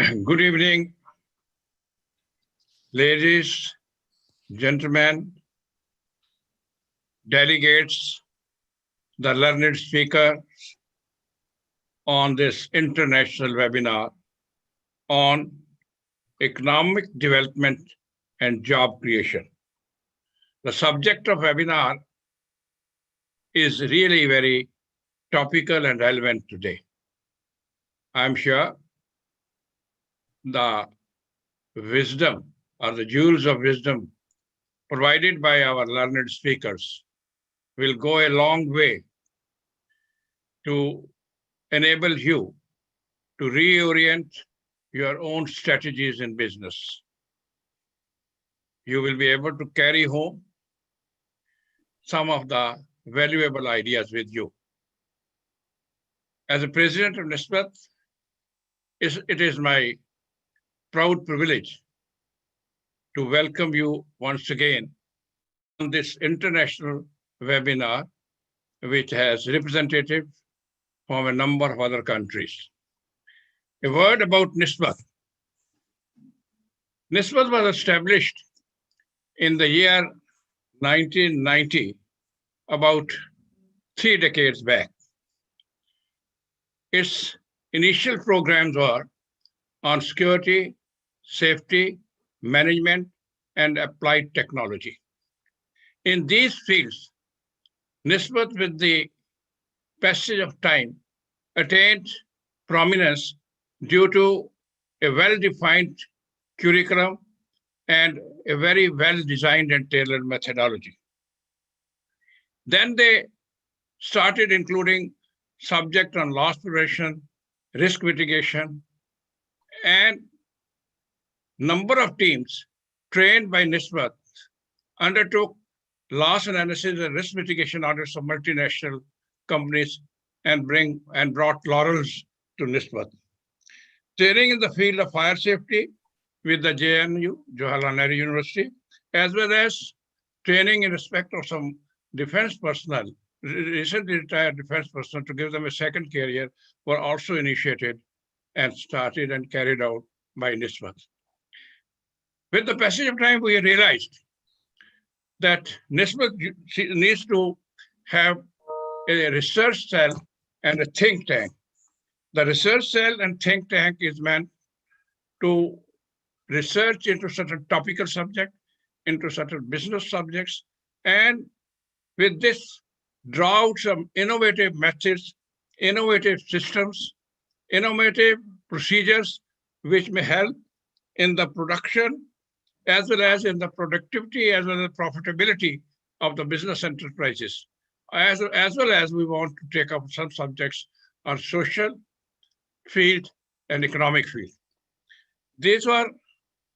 Good evening, ladies, gentlemen, delegates, the learned speaker on this international webinar on economic development and job creation. The subject of webinar is really very topical and relevant today. I'm sure the wisdom or the jewels of wisdom provided by our learned speakers will go a long way to enable you to reorient your own strategies in business. You will be able to carry home some of the valuable ideas with you. As a president of NISSMAT, it is my proud privilege to welcome you once again on this international webinar, which has representatives from a number of other countries. A word about NISSMAT. NISSMAT was established in the year 1990, about 3 decades back. Its initial programs were on security, safety, management, and applied technology. In these fields, NISSMAT, with the passage of time, attained prominence due to a well-defined curriculum and a very well-designed and tailored methodology. Then they started including subject on loss prevention, risk mitigation, and number of teams trained by NISSMAT undertook loss analysis and risk mitigation audits of multinational companies and brought laurels to NISSMAT. Training in the field of fire safety with the JNU, Jawaharlal Nehru University, as well as training in respect of some defense personnel, recently retired defense personnel, to give them a second career, were also initiated and started and carried out by NISSMAT. With the passage of time, we realized that NISSMAT needs to have a research cell and a think tank. The research cell and think tank is meant to research into certain topical subject, into certain business subjects, and with this, draw out some innovative methods, innovative systems, innovative procedures, which may help in the production, as well as in the productivity, as well as profitability of the business enterprises. As well as we want to take up some subjects on social field and economic field. These are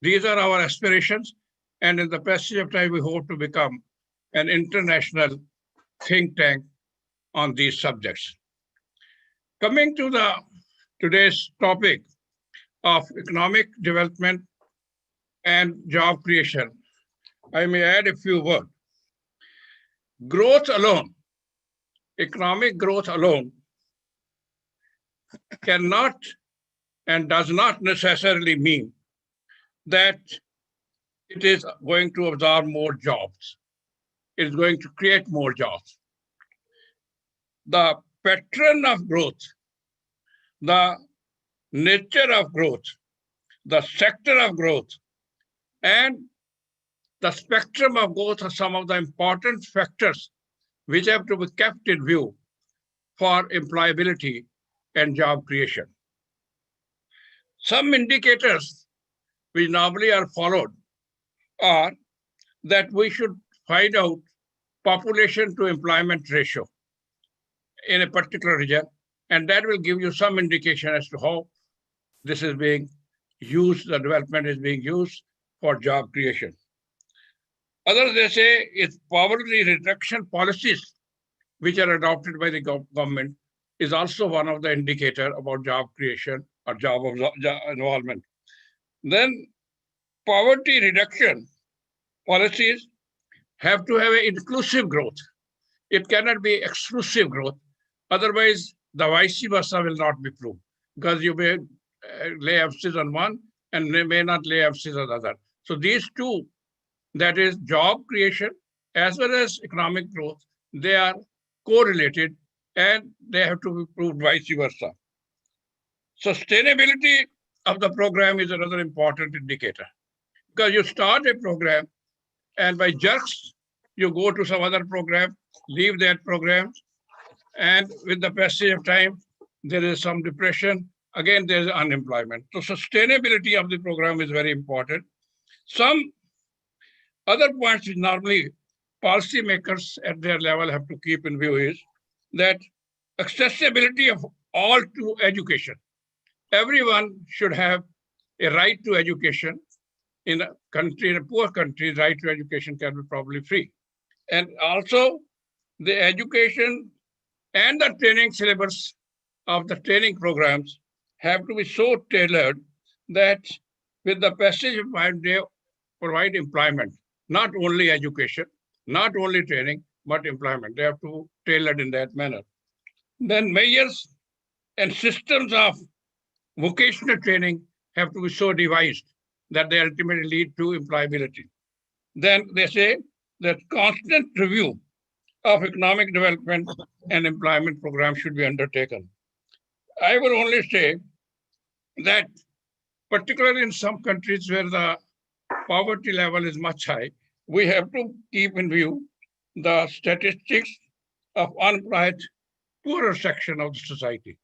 our aspirations, and in the passage of time, we hope to become an international think tank on these subjects. Coming to today's topic of economic development and job creation, I may add a few words. Growth alone, economic growth alone, cannot and does not necessarily mean that it is going to absorb more jobs. It's going to create more jobs. The pattern of growth, the nature of growth, the sector of growth, and the spectrum of growth are some of the important factors which have to be kept in view for employability and job creation. Some indicators which normally are followed are that we should find out population to employment ratio in a particular region, and that will give you some indication as to how this is being used, the development is being used for job creation. Others, they say, it's poverty reduction policies which are adopted by the government is also one of the indicator about job creation or job involvement. Then poverty reduction policies have to have an inclusive growth. It cannot be exclusive growth. Otherwise, the vice versa will not be proved, because you may lay emphasis on one and they may not lay emphasis on the other. So these two, that is job creation as well as economic growth, they are correlated and they have to be proved vice versa. Sustainability of the program is another important indicator because you start a program and by jerks, you go to some other program, leave that program, and with the passage of time, there is some depression. Again, there is unemployment. So sustainability of the program is very important. Some other points which normally policymakers at their level have to keep in view is that accessibility of all to education. Everyone should have a right to education. In a country, in a poor country, right to education can be probably free. And also the education and the training syllabus of the training programs have to be so tailored that with the passage of time, they provide employment, not only education, not only training, but employment. They have to tailored in that manner. Then measures and systems of vocational training have to be so devised that they ultimately lead to employability. Then they say that constant review of economic development and employment programs should be undertaken. I will only say that particularly in some countries where the poverty level is much high, we have to keep in view the statistics of unemployed poorer section of the society.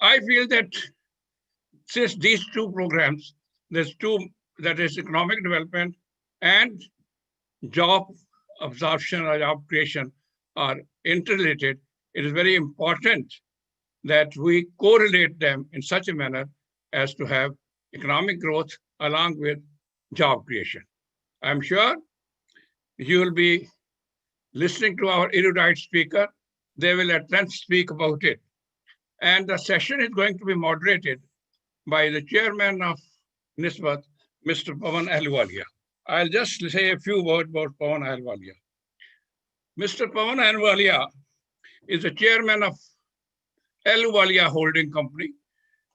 I feel that since these two programs, there's two, that is economic development and job absorption or job creation are interrelated, it is very important that we correlate them in such a manner as to have economic growth along with job creation. I'm sure you will be listening to our erudite speaker. They will at length speak about it. And the session is going to be moderated by the chairman of NISSMAT, Mr. Aman Agarwal. I'll just say a few words about Aman Agarwal. Mr. Aman Agarwal is the chairman of Ahluwalia Holding Company,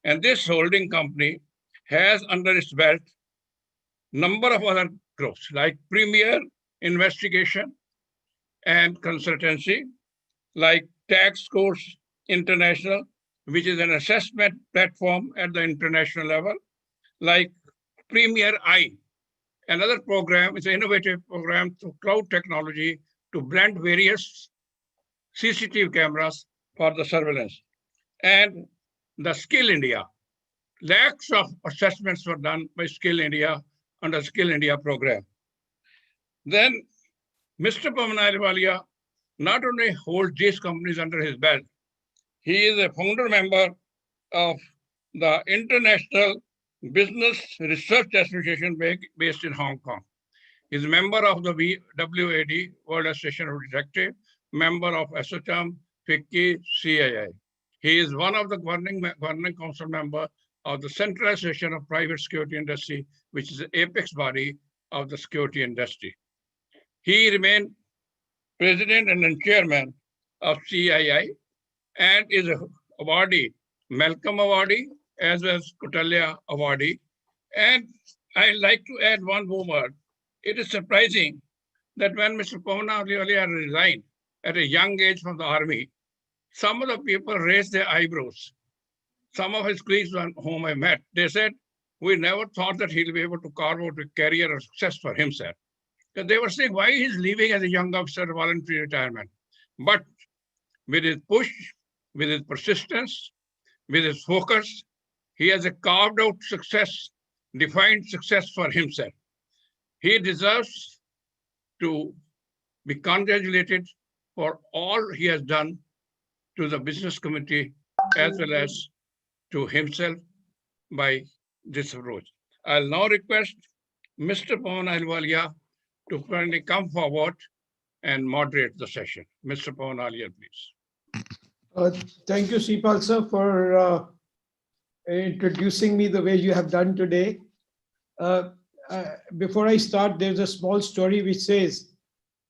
and this holding company has under its belt number of other groups like Premier Investigation and Consultancy, like Tax Course International, which is an assessment platform at the international level, like Premier I. Another program is an innovative program through cloud technology to blend various CCTV cameras for the surveillance. And the Skill India. Lakhs of assessments were done by Skill India under Skill India program. Then Mr. Aman Agarwal not only holds these companies under his belt, he is a founder member of the International Business Research Association based in Hong Kong. He is a member of the WAD, World Association of Detectives, member of ASSOCHAM, FICCI, CII. He is one of the governing council member of the Central Association of Private Security Industry, which is the apex body of the security industry. He remained president and then chairman of CII and is a awardee, Malcolm Awardee, as well as Cordially Awardee. And I'd like to add one more word. It is surprising that when Mr. Aman Agarwal resigned at a young age from the army, some of the people raised their eyebrows. Some of his colleagues whom I met, they said, we never thought that he'll be able to carve out a career or success for himself. Because they were saying, why he's leaving as a young officer, voluntary retirement. But with his push, with his persistence, with his focus, he has a carved out success, defined success for himself. He deserves to be congratulated for all he has done to the business committee as well as to himself by this approach. I'll now request Mr. Aman Agarwal to finally come forward and moderate the session. Mr. Aman Agarwal, please. Thank you, Sripal sir, for introducing me the way you have done today. Before I start, there's a small story which says,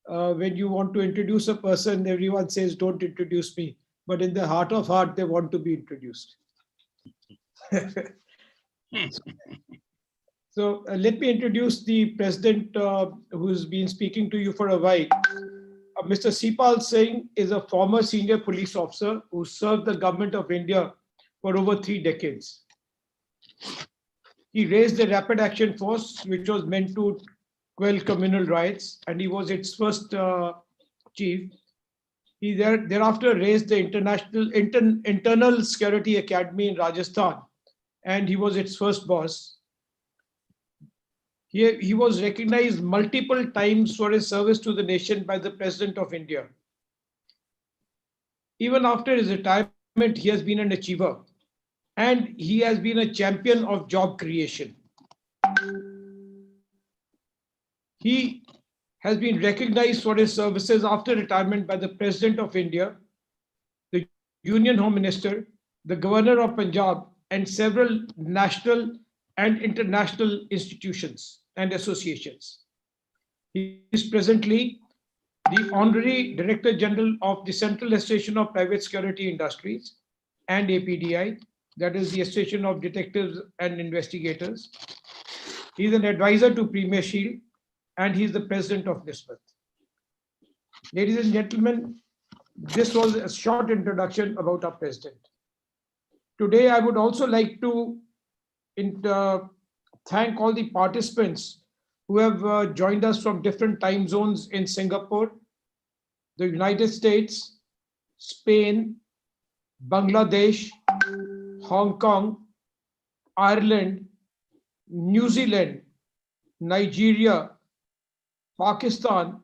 when you want to introduce a person, everyone says, don't introduce me. But in the heart of heart, they want to be introduced. So let me introduce the president who's been speaking to you for a while. Mr. Sipal Singh is a former senior police officer who served the government of India for over 3 decades. He raised the Rapid Action Force, which was meant to quell communal riots, and he was its first chief. He thereafter raised the Internal Security Academy in Rajasthan, and he was its first boss. He was recognized multiple times for his service to the nation by the President of India. Even after his retirement, he has been an achiever, and he has been a champion of job creation. He has been recognized for his services after retirement by the President of India, the Union Home Minister, the Governor of Punjab, and several national and international institutions and associations. He is presently the Honorary Director General of the Central Association of Private Security Industries and APDI, that is the Association of Detectives and Investigators. He is an advisor to Premier Shield, and he is the president of NISSMAT. Ladies and gentlemen, this was a short introduction about our president. Today, I would also like to thank all the participants who have joined us from different time zones in Singapore, the United States, Spain, Bangladesh, Hong Kong, Ireland, New Zealand, Nigeria, Pakistan,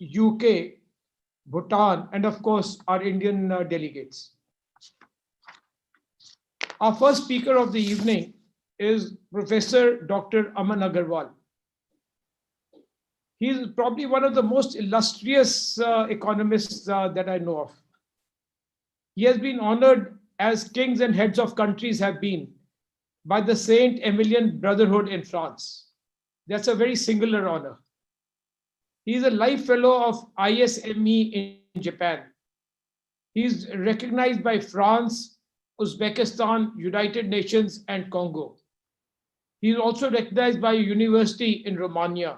UK, Bhutan, and of course, our Indian delegates. Our first speaker of the evening is Professor Dr. Aman Agarwal. He is probably one of the most illustrious economists that I know of. He has been honored as kings and heads of countries have been by the Saint Emilion Brotherhood in France. That's a very singular honor. He is a life fellow of ISME in Japan. He is recognized by France, Uzbekistan, United Nations, and Congo. He is also recognized by a university in Romania.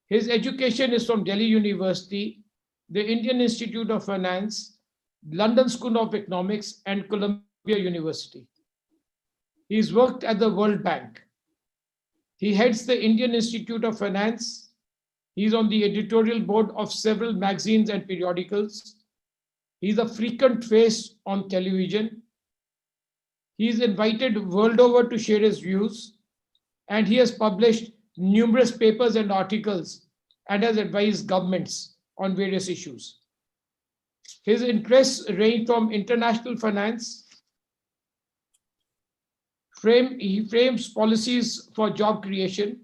His education is from Delhi University, the Indian Institute of Finance, London School of Economics, and Columbia University. He's worked at the World Bank. He heads the Indian Institute of Finance. He's on the editorial board of several magazines and periodicals. He's a frequent face on television. He's invited world over to share his views, and he has published numerous papers and articles and has advised governments on various issues. His interests range from international finance. He frames policies for job creation.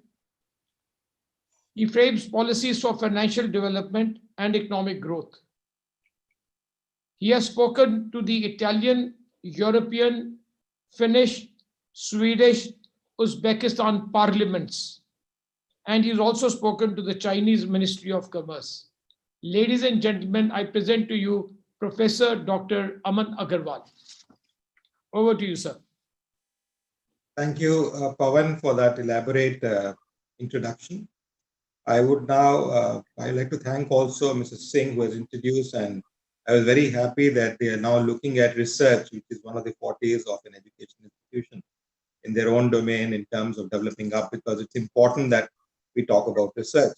He frames policies for financial development and economic growth. He has spoken to the Italian, European, Finnish, Swedish, Uzbekistan parliaments, and he's also spoken to the Chinese Ministry of Commerce. Ladies and gentlemen, I present to you Professor Dr. Aman Agarwal. Over to you, sir. Thank you, Pawan, for that elaborate introduction. I would now, I'd like to thank also Mrs. Singh, who has introduced, and I was very happy that they are now looking at research, which is one of the fortes of an education institution in their own domain in terms of developing up, because it's important that we talk about research.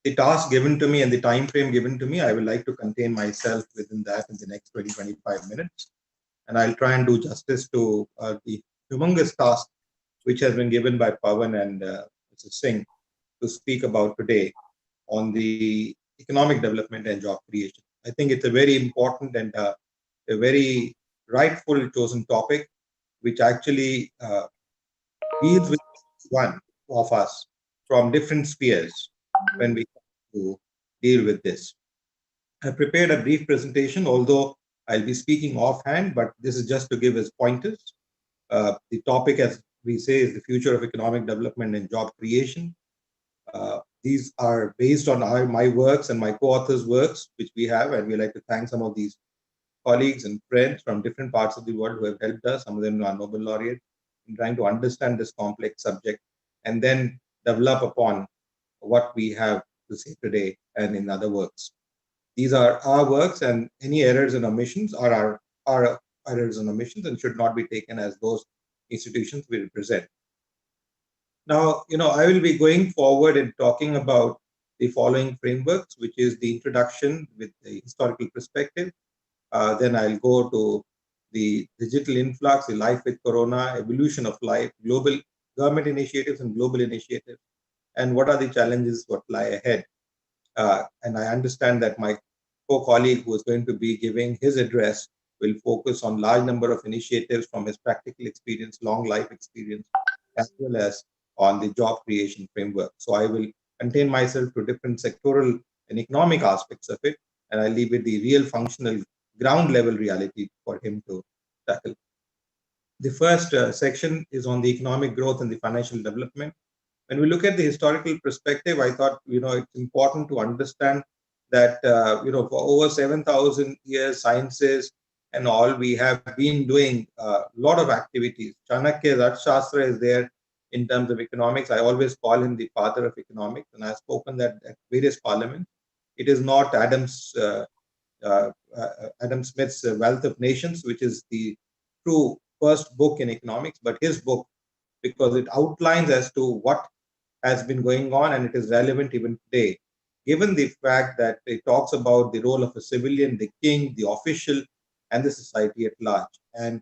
The task given to me and the time frame given to me, I would like to contain myself within that in the next 20-25 minutes. And I'll try and do justice to the humongous task which has been given by Pawan and Mrs. Singh to speak about today on the economic development and job creation. I think it's a very important and a very rightful chosen topic, which actually deals with one of us from different spheres when we come to deal with this. I prepared a brief presentation, although I'll be speaking offhand, but this is just to give us pointers. The topic, as we say, is the future of economic development and job creation. These are based on my works and my co-authors' works, which we have, and we like to thank some of these colleagues and friends from different parts of the world who have helped us. Some of them are Nobel laureates in trying to understand this complex subject and then develop upon what we have to say today and in other works. These are our works, and any errors and omissions are our errors and omissions and should not be taken as those institutions we represent. Now, I will be going forward and talking about the following frameworks, which is the introduction with the historical perspective. Then I'll go to the digital influx, the life with corona, evolution of life, global government initiatives and global initiatives, and what are the challenges what lie ahead. And I understand that my co-colleague who is going to be giving his address will focus on large number of initiatives from his practical experience, long life experience, as well as on the job creation framework. So I will contain myself to different sectoral and economic aspects of it, and I leave it the real functional ground level reality for him to tackle. The first section is on the economic growth and the financial development. When we look at the historical perspective, I thought, it's important to understand that, for over 7,000 years, sciences and all, we have been doing a lot of activities. Chanakya's Arthashastra is there in terms of economics. I always call him the father of economics, and I've spoken that at various parliaments. It is not Adam Smith's Wealth of Nations, which is the true first book in economics, but his book, because it outlines as to what has been going on and it is relevant even today, given the fact that it talks about the role of a civilian, the king, the official, and the society at large. And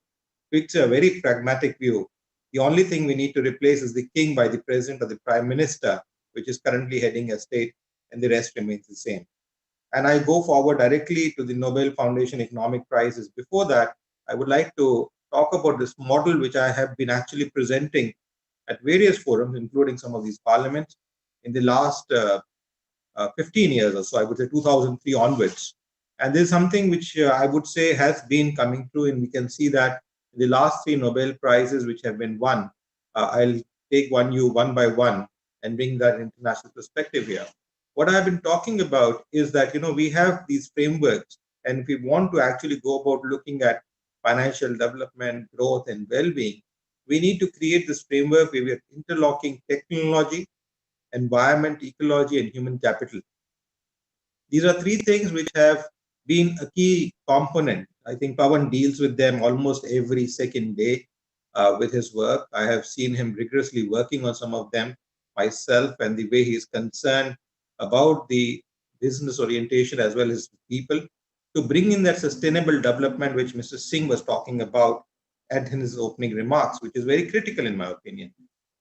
it's a very pragmatic view. The only thing we need to replace is the king by the president or the prime minister, which is currently heading a state, and the rest remains the same. And I go forward directly to the Nobel Foundation Economic Prizes. Before that, I would like to talk about this model, which I have been actually presenting at various forums, including some of these parliaments, in the last 15 years or so, I would say 2003 onwards. And this is something which I would say has been coming through, and we can see that in the last 3 Nobel Prizes which have been won. I'll take one by one and bring that international perspective here. What I've been talking about is that, we have these frameworks, and if we want to actually go about looking at financial development, growth, and well-being, we need to create this framework where we are interlocking technology, environment, ecology, and human capital. These are 3 things which have been a key component. I think Pawan deals with them almost every second day with his work. I have seen him rigorously working on some of them myself, and the way he is concerned about the business orientation as well as people to bring in that sustainable development which Mr. Singh was talking about in his opening remarks, which is very critical in my opinion.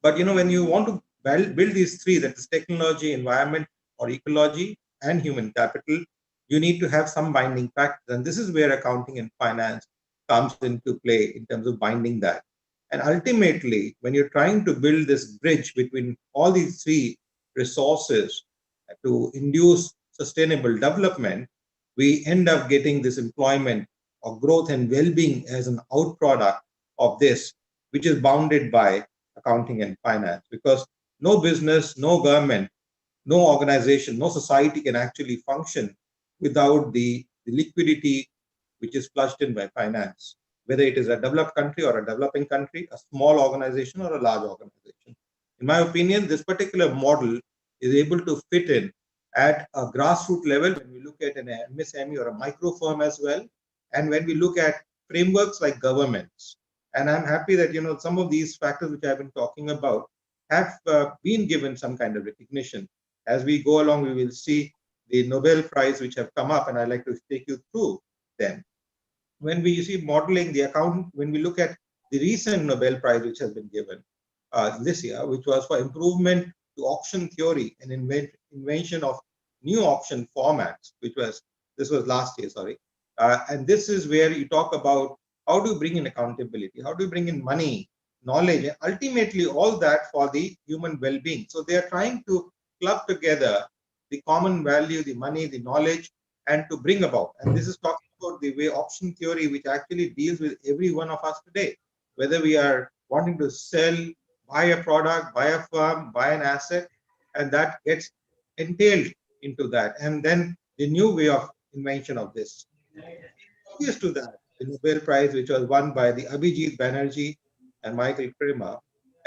But when you want to build these 3, that is technology, environment or ecology, and human capital, you need to have some binding factors. And this is where accounting and finance comes into play in terms of binding that. And ultimately, when you're trying to build this bridge between all these 3 resources to induce sustainable development, we end up getting this employment or growth and well-being as an outproduct of this, which is bounded by accounting and finance. Because no business, no government, no organization, no society can actually function without the liquidity which is flushed in by finance, whether it is a developed country or a developing country, a small organization or a large organization. In my opinion, this particular model is able to fit in at a grassroots level when we look at an MSME or a micro firm as well, and when we look at frameworks like governments. And I'm happy that some of these factors which I've been talking about have been given some kind of recognition. As we go along, we will see the Nobel Prize which have come up, and I'd like to take you through them. When we see modeling the account, when we look at the recent Nobel Prize which has been given this year, which was for improvement to auction theory and invention of new auction formats, this was last year, sorry. And this is where you talk about how do you bring in accountability, how do you bring in money, knowledge, and ultimately all that for the human well-being. So they are trying to club together the common value, the money, the knowledge, and to bring about. And this is talking about the way auction theory, which actually deals with every one of us today, whether we are wanting to sell, buy a product, buy a firm, buy an asset, and that gets entailed into that. And then the new way of invention of this. previous to that, the Nobel Prize, which was won by the Abhijit Banerjee and Michael Kremer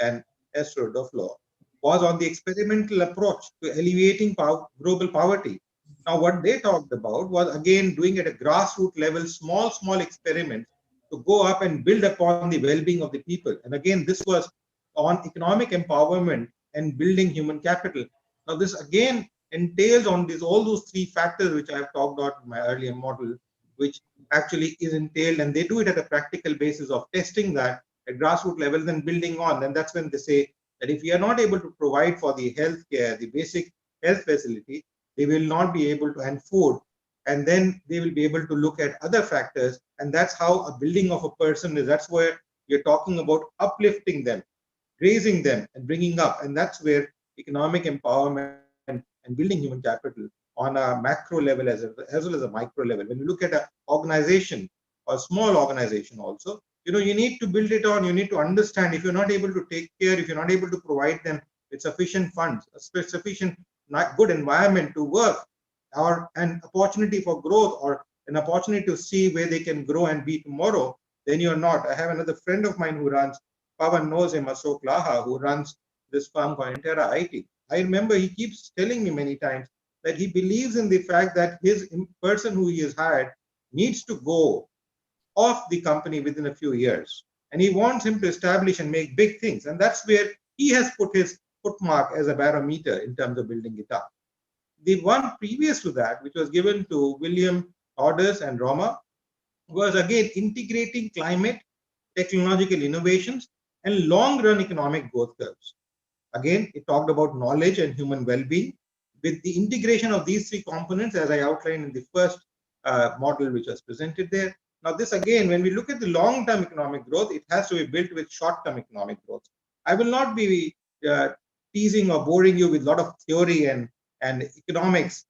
and Esther Duflo, was on the experimental approach to alleviating global poverty. Now, what they talked about was again doing at a grassroots level, small experiments to go up and build upon the well-being of the people. And again, this was on economic empowerment and building human capital. Now, this again entails on all those three factors which I have talked about in my earlier model, which actually is entailed, and they do it at a practical basis of testing that at grassroots level, then building on. And that's when they say that if we are not able to provide for the healthcare, the basic health facility, they will not be able to, and food, and then they will be able to look at other factors. And that's how a building of a person is. That's where you're talking about uplifting them, raising them and bringing up. And that's where economic empowerment and building human capital on a macro level as well as a micro level. When you look at an organization or a small organization also, you need to build it on, you need to understand if you're not able to take care, if you're not able to provide them with sufficient funds, a sufficient good environment to work, or an opportunity for growth, or an opportunity to see where they can grow and be tomorrow, then you're not. I have another friend of mine who runs, Pawan knows him, Ashok Laha, who runs this firm called Intera IT. I remember he keeps telling me many times that he believes in the fact that his person who he has hired needs to go off the company within a few years. And he wants him to establish and make big things. And that's where he has put his footmark as a barometer in terms of building it up. The one previous to that, which was given to William Orders and Roma, was again integrating climate, technological innovations, and long-run economic growth curves. Again, it talked about knowledge and human well-being. With the integration of these three components, as I outlined in the first model which was presented there. Now, this again, when we look at the long-term economic growth, it has to be built with short-term economic growth. I will not be teasing or boring you with a lot of theory and economics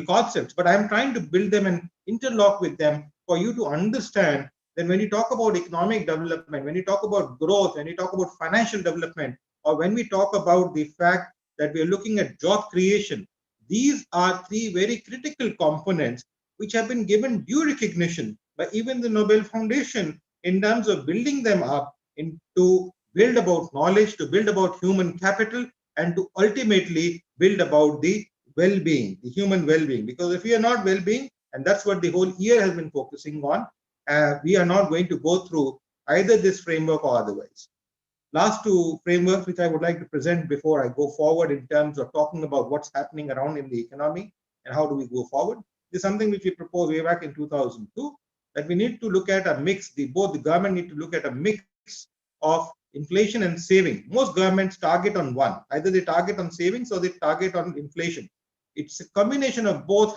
concepts, but I'm trying to build them and interlock with them for you to understand that when you talk about economic development, when you talk about growth, when you talk about financial development, or when we talk about the fact that we are looking at job creation, these are three very critical components which have been given due recognition by even the Nobel Foundation in terms of building them up to build about knowledge, to build about human capital, and to ultimately build about the well-being, the human well-being. Because if we are not well-being, and that's what the whole year has been focusing on, we are not going to go through either this framework or otherwise. Last two frameworks which I would like to present before I go forward in terms of talking about what's happening around in the economy and how do we go forward. This is something which we proposed way back in 2002, that we need to look at a mix, both the government need to look at a mix of inflation and saving. Most governments target on one, either they target on savings or they target on inflation. It's a combination of both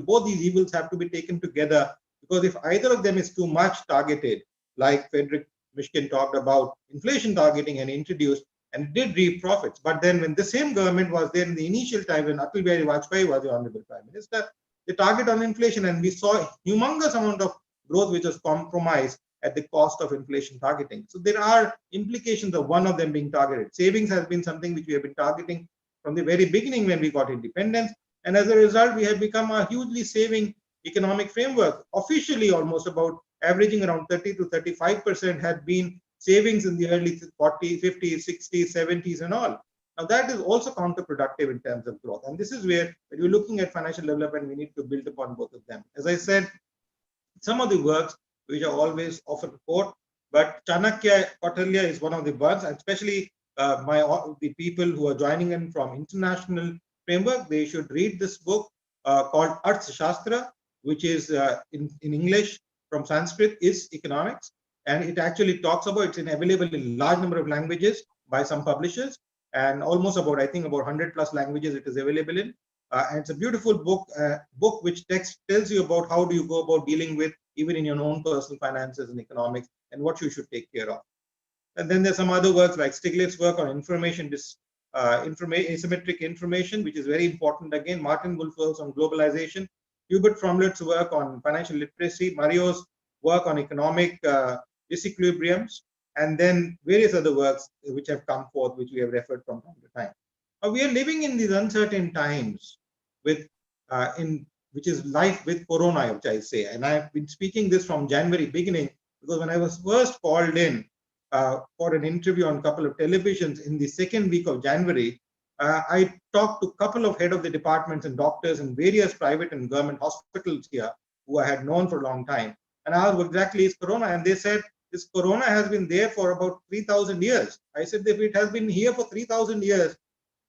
both these evils have to be taken together, because if either of them is too much targeted, like Frederick Mishkin talked about inflation targeting and introduced and did reap profits. But then when the same government was there in the initial time when Atal Bihari Vajpayee was the Honorable Prime Minister, they target on inflation, and we saw a humongous amount of growth which was compromised at the cost of inflation targeting. So there are implications of one of them being targeted. Savings has been something which we have been targeting from the very beginning when we got independence. And as a result, we have become a hugely saving economic framework. Officially, almost about averaging around 30 to 35% had been savings in the early 40s, 50s, 60s, 70s, and all. Now, that is also counterproductive in terms of growth. And this is where, when you're looking at financial development, we need to build upon both of them. As I said, some of the works which are always often quoted, but Chanakya Kautilya is one of the ones, and especially the people who are joining in from international framework, they should read this book called Arthashastra, which is in English from Sanskrit is economics, and it actually talks about, it's available in large number of languages by some publishers, and almost about, I think, about 100 plus languages it is available in. And it's a beautiful book which tells you about how do you go about dealing with even in your own personal finances and economics, and what you should take care of. And then there's some other works like Stiglitz's work on asymmetric information, which is very important. Again, Martin Wolf's on globalization, Hubert Fromlet's work on financial literacy, Mario's work on economic disequilibriums, and then various other works which have come forth, which we have referred from time to time. Now, we are living in these uncertain times with in which is life with corona, which I say. And I've been speaking this from January beginning, because when I was first called in for an interview on a couple of televisions in the second week of January, I talked to a couple of head of the departments and doctors in various private and government hospitals here who I had known for a long time. And I asked what exactly is corona, and they said, this corona has been there for about 3,000 years. I said, if it has been here for 3,000 years,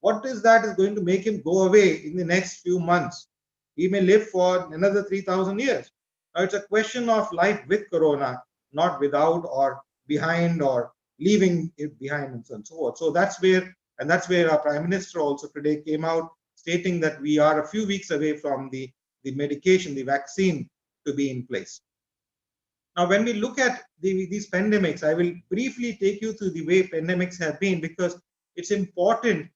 what is that is going to make him go away in the next few months? He may live for another 3,000 years. Now, it's a question of life with corona, not without or behind or leaving it behind and so on and so forth. So that's where our Prime Minister also today came out stating that we are a few weeks away from the medication, the vaccine to be in place. Now, when we look at these pandemics, I will briefly take you through the way pandemics have been, because it's important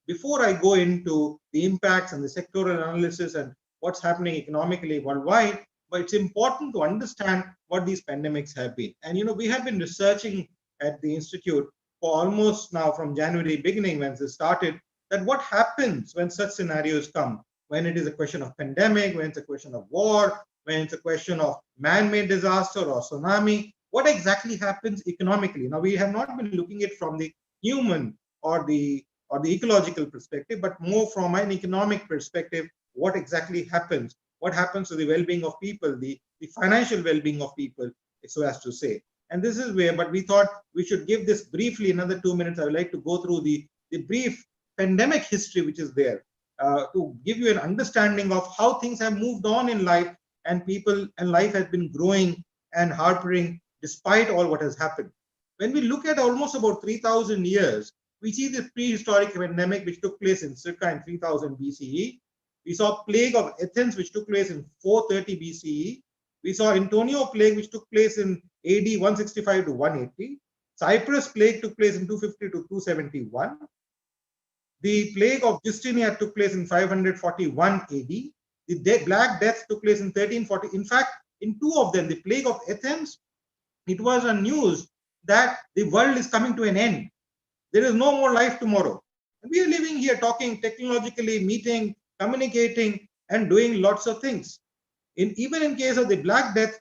before I go into the impacts and the sectoral analysis and what's happening economically worldwide, but it's important to understand what these pandemics have been. And, we have been researching at the Institute for almost now from January beginning when this started, that what happens when such scenarios come, when it is a question of pandemic, when it's a question of war, when it's a question of man-made disaster or tsunami, what exactly happens economically? Now, we have not been looking at it from the human or the ecological perspective, but more from an economic perspective, what exactly happens? What happens to the well-being of people, the financial well-being of people, so as to say. And this is where, but we thought we should give this briefly another 2 minutes. I would like to go through the brief pandemic history which is there to give you an understanding of how things have moved on in life, and people and life has been growing and harping despite all what has happened. When we look at almost about 3,000 years, we see this prehistoric pandemic which took place in circa in 3000 BCE. We saw plague of Athens which took place in 430 BCE. We saw Antonio plague which took place in AD 165 to 180. Cyprus plague took place in 250 to 271. The plague of Justinia took place in 541 AD. The Black Death took place in 1340. In fact, in two of them, the plague of Athens, it was a news that the world is coming to an end. There is no more life tomorrow. And we are living here talking technologically, meeting, communicating, and doing lots of things. Even in case of the Black Death,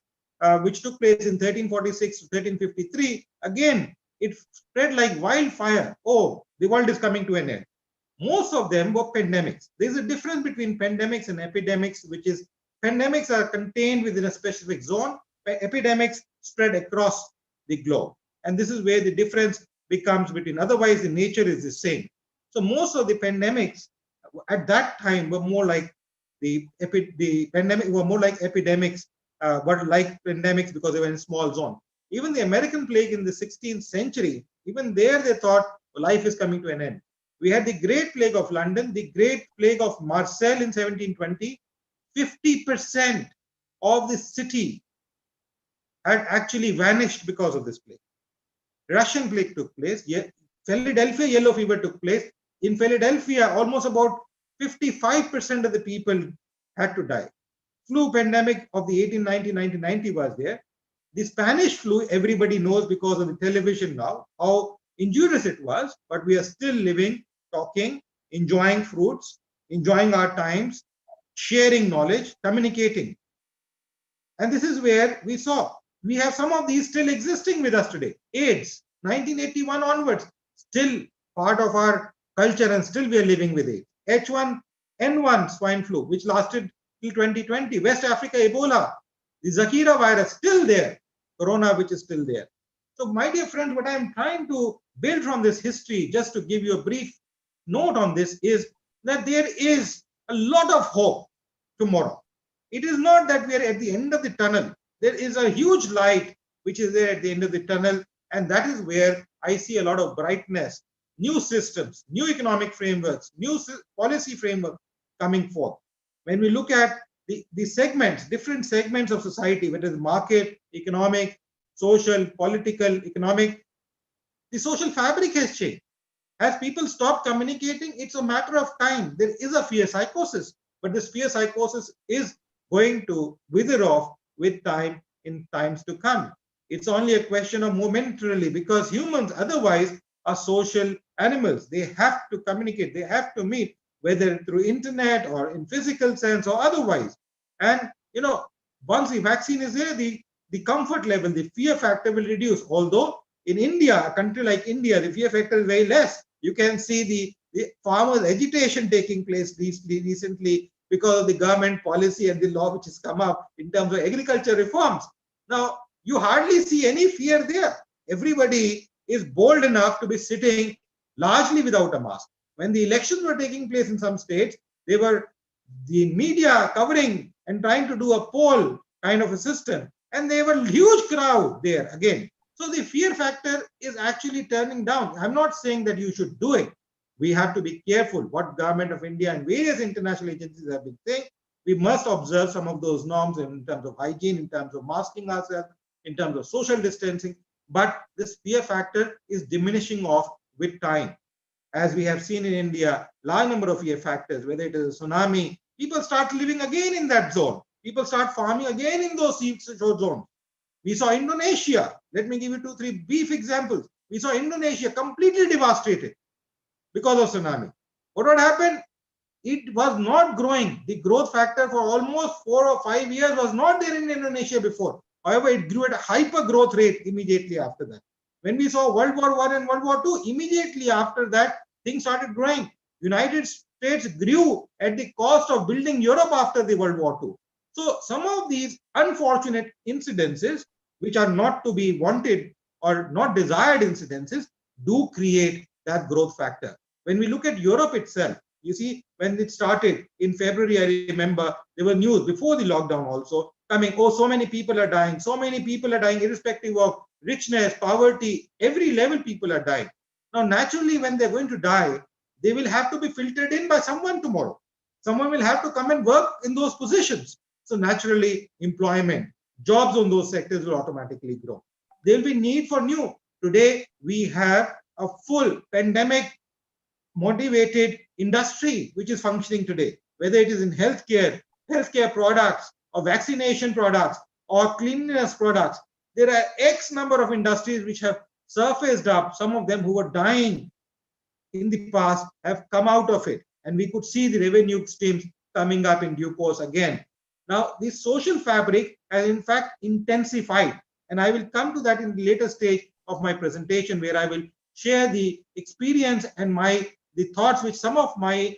which took place in 1346 to 1353, again, it spread like wildfire. Oh, the world is coming to an end. Most of them were pandemics. There's a difference between pandemics and epidemics, which is pandemics are contained within a specific zone, epidemics spread across the globe. And this is where the difference becomes between, otherwise the nature is the same. So most of the pandemics at that time were more like were more like epidemics, but like pandemics because they were in a small zone. Even the American plague in the 16th century, even there they thought life is coming to an end. We had the Great Plague of London, the Great Plague of Marseille in 1720. 50% of the city had actually vanished because of this plague. Russian plague took place. Philadelphia yellow fever took place. In Philadelphia, almost about 55% of the people had to die. Flu pandemic of the 1890-1990 was there. The Spanish flu, everybody knows because of the television now, how injurious it was, but we are still living, talking, enjoying fruits, enjoying our times, sharing knowledge, communicating. And this is where we have some of these still existing with us today. AIDS, 1981 onwards, still part of our culture, and still we are living with it. H1N1 swine flu, which lasted till 2020. West Africa Ebola, the Zakira virus, still there. Corona, which is still there. So my dear friends, what I am trying to build from this history, just to give you a brief note on this, is that there is a lot of hope tomorrow. It is not that we are at the end of the tunnel. There is a huge light which is there at the end of the tunnel, and that is where I see a lot of brightness, new systems, new economic frameworks, new policy framework coming forth. When we look at the segments, different segments of society, whether it's market, economic, social, political, economic, the social fabric has changed. As people stop communicating, it's a matter of time. There is a fear psychosis, but this fear psychosis is going to wither off with time in times to come. It's only a question of momentarily, because humans otherwise are social animals. They have to communicate, they have to meet, whether through internet or in physical sense or otherwise. And, once the vaccine is there, the comfort level, the fear factor will reduce. Although in India, a country like India, the fear factor is very less. You can see the farmers' agitation taking place recently because of the government policy and the law which has come up in terms of agriculture reforms. Now, you hardly see any fear there. Everybody is bold enough to be sitting largely without a mask. When the elections were taking place in some states, they were the media covering and trying to do a poll kind of a system. And there were huge crowd there again. So the fear factor is actually turning down. I'm not saying that you should do it. We have to be careful what government of India and various international agencies have been saying. We must observe some of those norms in terms of hygiene, in terms of masking ourselves, in terms of social distancing. But this fear factor is diminishing off with time. As we have seen in India, large number of fear factors, whether it is a tsunami, people start living again in that zone. People start farming again in those zones. We saw Indonesia. Let me give you 2-3 brief examples. We saw Indonesia completely devastated because of tsunami. What would happen? It was not growing. The growth factor for almost 4 or 5 years was not there in Indonesia before. However, it grew at a hyper growth rate immediately after that. When we saw World War I and World War II, immediately after that, things started growing. United States grew at the cost of building Europe after the World War II. So some of these unfortunate incidences, which are not to be wanted or not desired incidences, do create that growth factor. When we look at Europe itself, you see, when it started in February, I remember there were news before the lockdown also coming, oh, so many people are dying, irrespective of richness, poverty, every level people are dying. Now, naturally, when they're going to die, they will have to be filtered in by someone tomorrow. Someone will have to come and work in those positions. So naturally, employment, jobs on those sectors will automatically grow. There will be need for new. Today, we have a full pandemic motivated industry which is functioning today, whether it is in healthcare products or vaccination products or cleanliness products. There are X number of industries which have surfaced up. Some of them who were dying in the past have come out of it, and we could see the revenue streams coming up in due course again. Now, the social fabric has in fact intensified, and I will come to that in the later stage of my presentation, where I will share the experience and the thoughts which some of my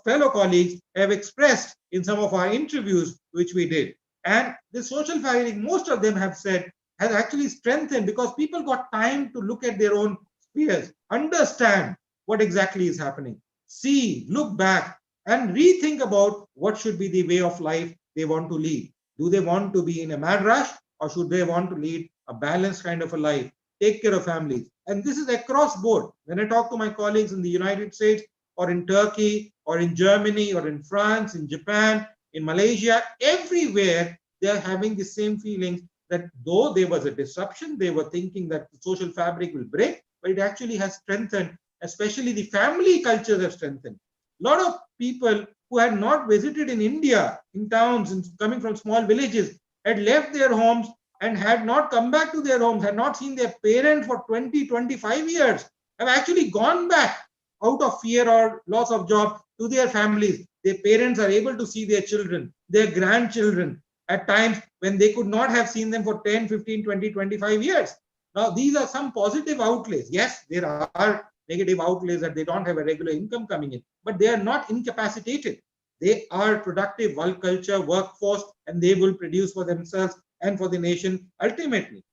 fellow colleagues have expressed in some of our interviews which we did. And the social fabric, most of them have said, has actually strengthened because people got time to look at their own spheres, understand what exactly is happening, see, look back, and rethink about what should be the way of life they want to lead. Do they want to be in a mad rush, or should they want to lead a balanced kind of a life, take care of families? And this is across board. When I talk to my colleagues in the United States or in Turkey or in Germany or in France, in Japan, in Malaysia, everywhere they are having the same feelings that though there was a disruption, they were thinking that the social fabric will break, but it actually has strengthened, especially the family cultures have strengthened. A lot of people who had not visited in India, in towns, and coming from small villages, had left their homes and had not come back to their homes, had not seen their parents for 20, 25 years, have actually gone back out of fear or loss of job to their families. Their parents are able to see their children, their grandchildren, at times when they could not have seen them for 10, 15, 20, 25 years. Now, these are some positive outlays. Yes, there are negative outlays that they don't have a regular income coming in, but they are not incapacitated. They are productive culture, workforce, and they will produce for themselves and for the nation ultimately.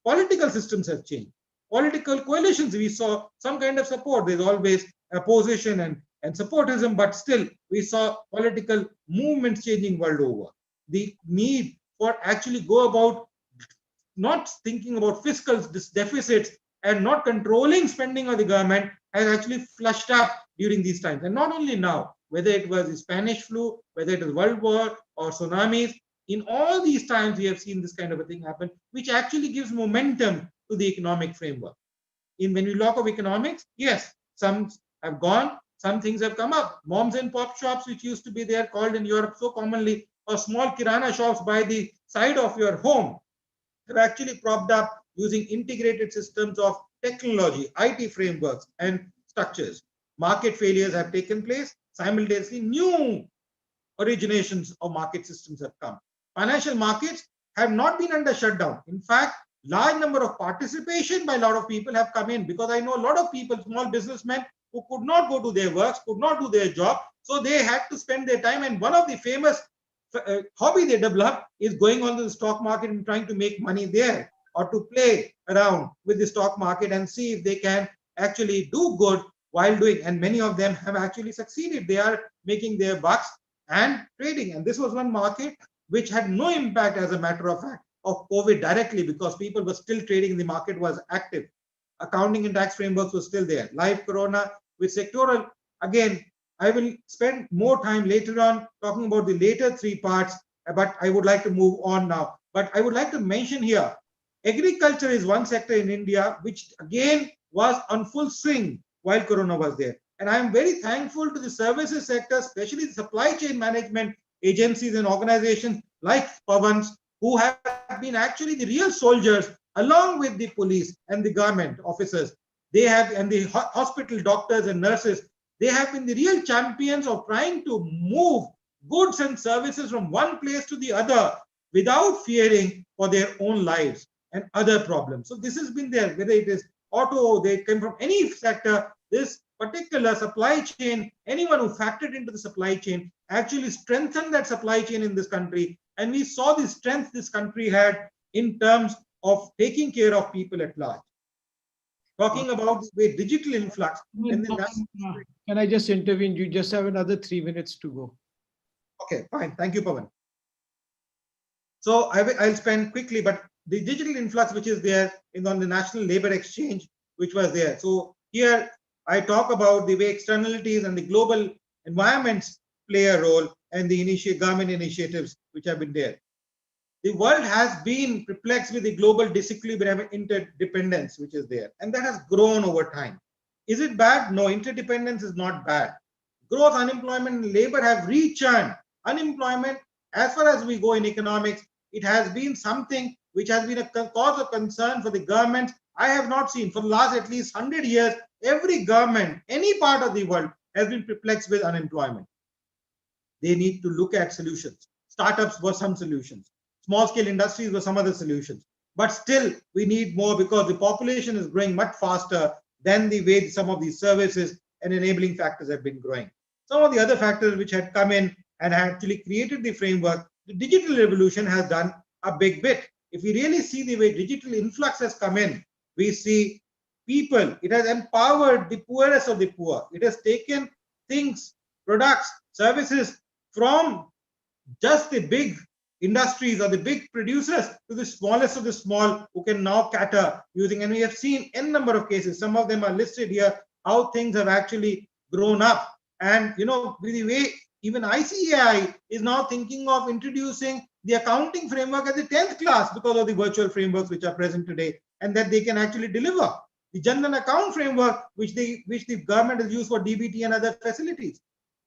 Political systems have changed. Political coalitions, we saw some kind of support. There's always opposition and supportism, but still we saw political movements changing world over. The need for actually go about not thinking about fiscal deficits and not controlling spending of the government has actually flushed up during these times. And not only now, whether it was the Spanish flu, whether it was World War or tsunamis, in all these times we have seen this kind of a thing happen, which actually gives momentum to the economic framework. When we talk of economics, yes, some have gone, some things have come up. Moms and pop shops, which used to be there, called in Europe so commonly, or small kirana shops by the side of your home, have actually propped up using integrated systems of technology, IT frameworks, and structures. Market failures have taken place. Simultaneously, new originations of market systems have come. Financial markets have not been under shutdown. In fact, large number of participation by a lot of people have come in, because I know a lot of people, small businessmen, who could not go to their works, could not do their job, so they had to spend their time. And one of the famous hobby they developed is going on to the stock market and trying to make money there, or to play around with the stock market and see if they can actually do good while doing. And many of them have actually succeeded. They are making their bucks and trading. And this was one market which had no impact, as a matter of fact, of COVID directly, because people were still trading. The market was active. Accounting and tax frameworks were still there. Live Corona with sectoral. Again, I will spend more time later on talking about the later three parts, but I would like to move on now. But I would like to mention here, agriculture is one sector in India which again was on full swing while Corona was there. And I am very thankful to the services sector, especially the supply chain management agencies and organizations like Pavan's, who have been actually the real soldiers along with the police and the government officers. They have, and the hospital doctors and nurses, they have been the real champions of trying to move goods and services from one place to the other without fearing for their own lives and other problems. So this has been there, whether it is auto, they come from any sector, this particular supply chain, anyone who factored into the supply chain actually strengthened that supply chain in this country. And we saw the strength this country had in terms of taking care of people at large. Talking about the way digital influx. Can I just intervene? You just have another 3 minutes to go. Okay, fine. Thank you, Pavan. So I'll spend quickly, but the digital influx which is there is on the National Labor Exchange, which was there. So here I talk about the way externalities and the global environments play a role, and the government initiatives which have been there. The world has been perplexed with the global disequilibrium, interdependence, which is there, and that has grown over time. Is it bad? No, interdependence is not bad. Growth, unemployment, and labor have returned. Unemployment, as far as we go in economics, it has been something which has been a cause of concern for the government. I have not seen for the last at least 100 years, every government, any part of the world has been perplexed with unemployment. They need to look at solutions. Startups were some solutions. Small scale industries were some other solutions. But still, we need more, because the population is growing much faster than the way some of these services and enabling factors have been growing. Some of the other factors which had come in and had actually created the framework, the digital revolution has done a big bit. If we really see the way digital influx has come in, we see people, it has empowered the poorest of the poor. It has taken things, products, services from just the big industries or the big producers to the smallest of the small, who can now cater using, and we have seen n number of cases, some of them are listed here, how things have actually grown up. And with the way even ICAI is now thinking of introducing the accounting framework as a 10th class because of the virtual frameworks which are present today, and that they can actually deliver. The General Account framework, which the government has used for DBT and other facilities.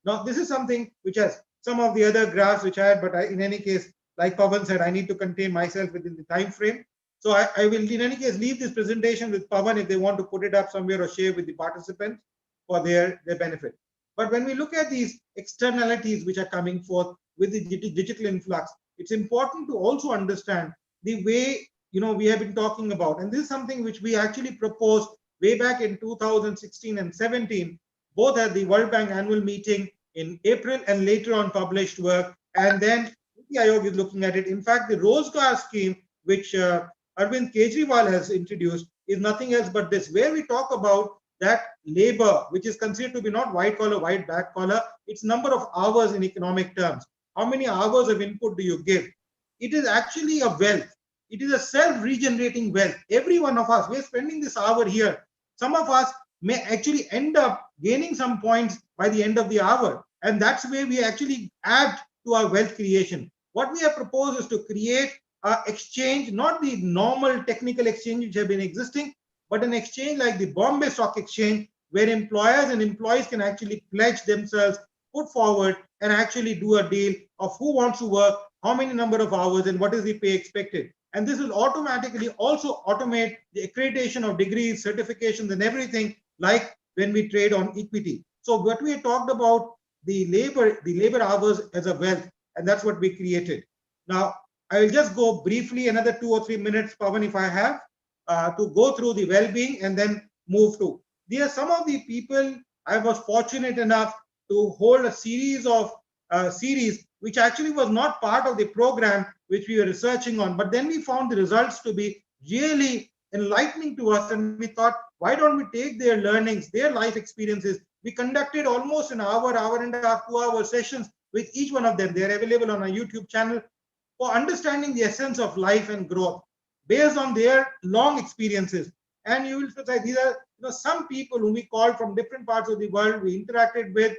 Now, this is something which has some of the other graphs which I had, but in any case, like Pavan said, I need to contain myself within the time frame. So I will, in any case, leave this presentation with Pavan if they want to put it up somewhere or share with the participants for their benefit. But when we look at these externalities which are coming forth with the digital influx, it's important to also understand the way, we have been talking about. And this is something which we actually proposed way back in 2016 and 17, both at the World Bank annual meeting in April and later on published work. And then the Ayog is looking at it. In fact, the Rozgar scheme, which Arvind Kejriwal has introduced, is nothing else but this, where we talk about that labor, which is considered to be not white collar, white back collar, it's number of hours in economic terms. How many hours of input do you give? It is actually a wealth. It is a self-regenerating wealth. Every one of us, we're spending this hour here. Some of us may actually end up gaining some points by the end of the hour. And that's where we actually add to our wealth creation. What we have proposed is to create an exchange, not the normal technical exchange which have been existing, but an exchange like the Bombay Stock Exchange, where employers and employees can actually pledge themselves, put forward, and actually do a deal of who wants to work, how many number of hours, and what is the pay expected. And this will automatically also automate the accreditation of degrees, certifications, and everything, like when we trade on equity. So what we talked about, the labor hours as a wealth, and that's what we created. Now, I will just go briefly another 2 or 3 minutes, Pawan, if I have, to go through the well-being and then move to. These are some of the people I was fortunate enough to hold a series of series, which actually was not part of the program which we were researching on. But then we found the results to be really enlightening to us, and we thought, why don't we take their learnings, their life experiences? We conducted almost an hour, hour and a half, 2-hour sessions with each one of them. They're available on our YouTube channel for understanding the essence of life and growth based on their long experiences. And you will say these are some people whom we called from different parts of the world, we interacted with,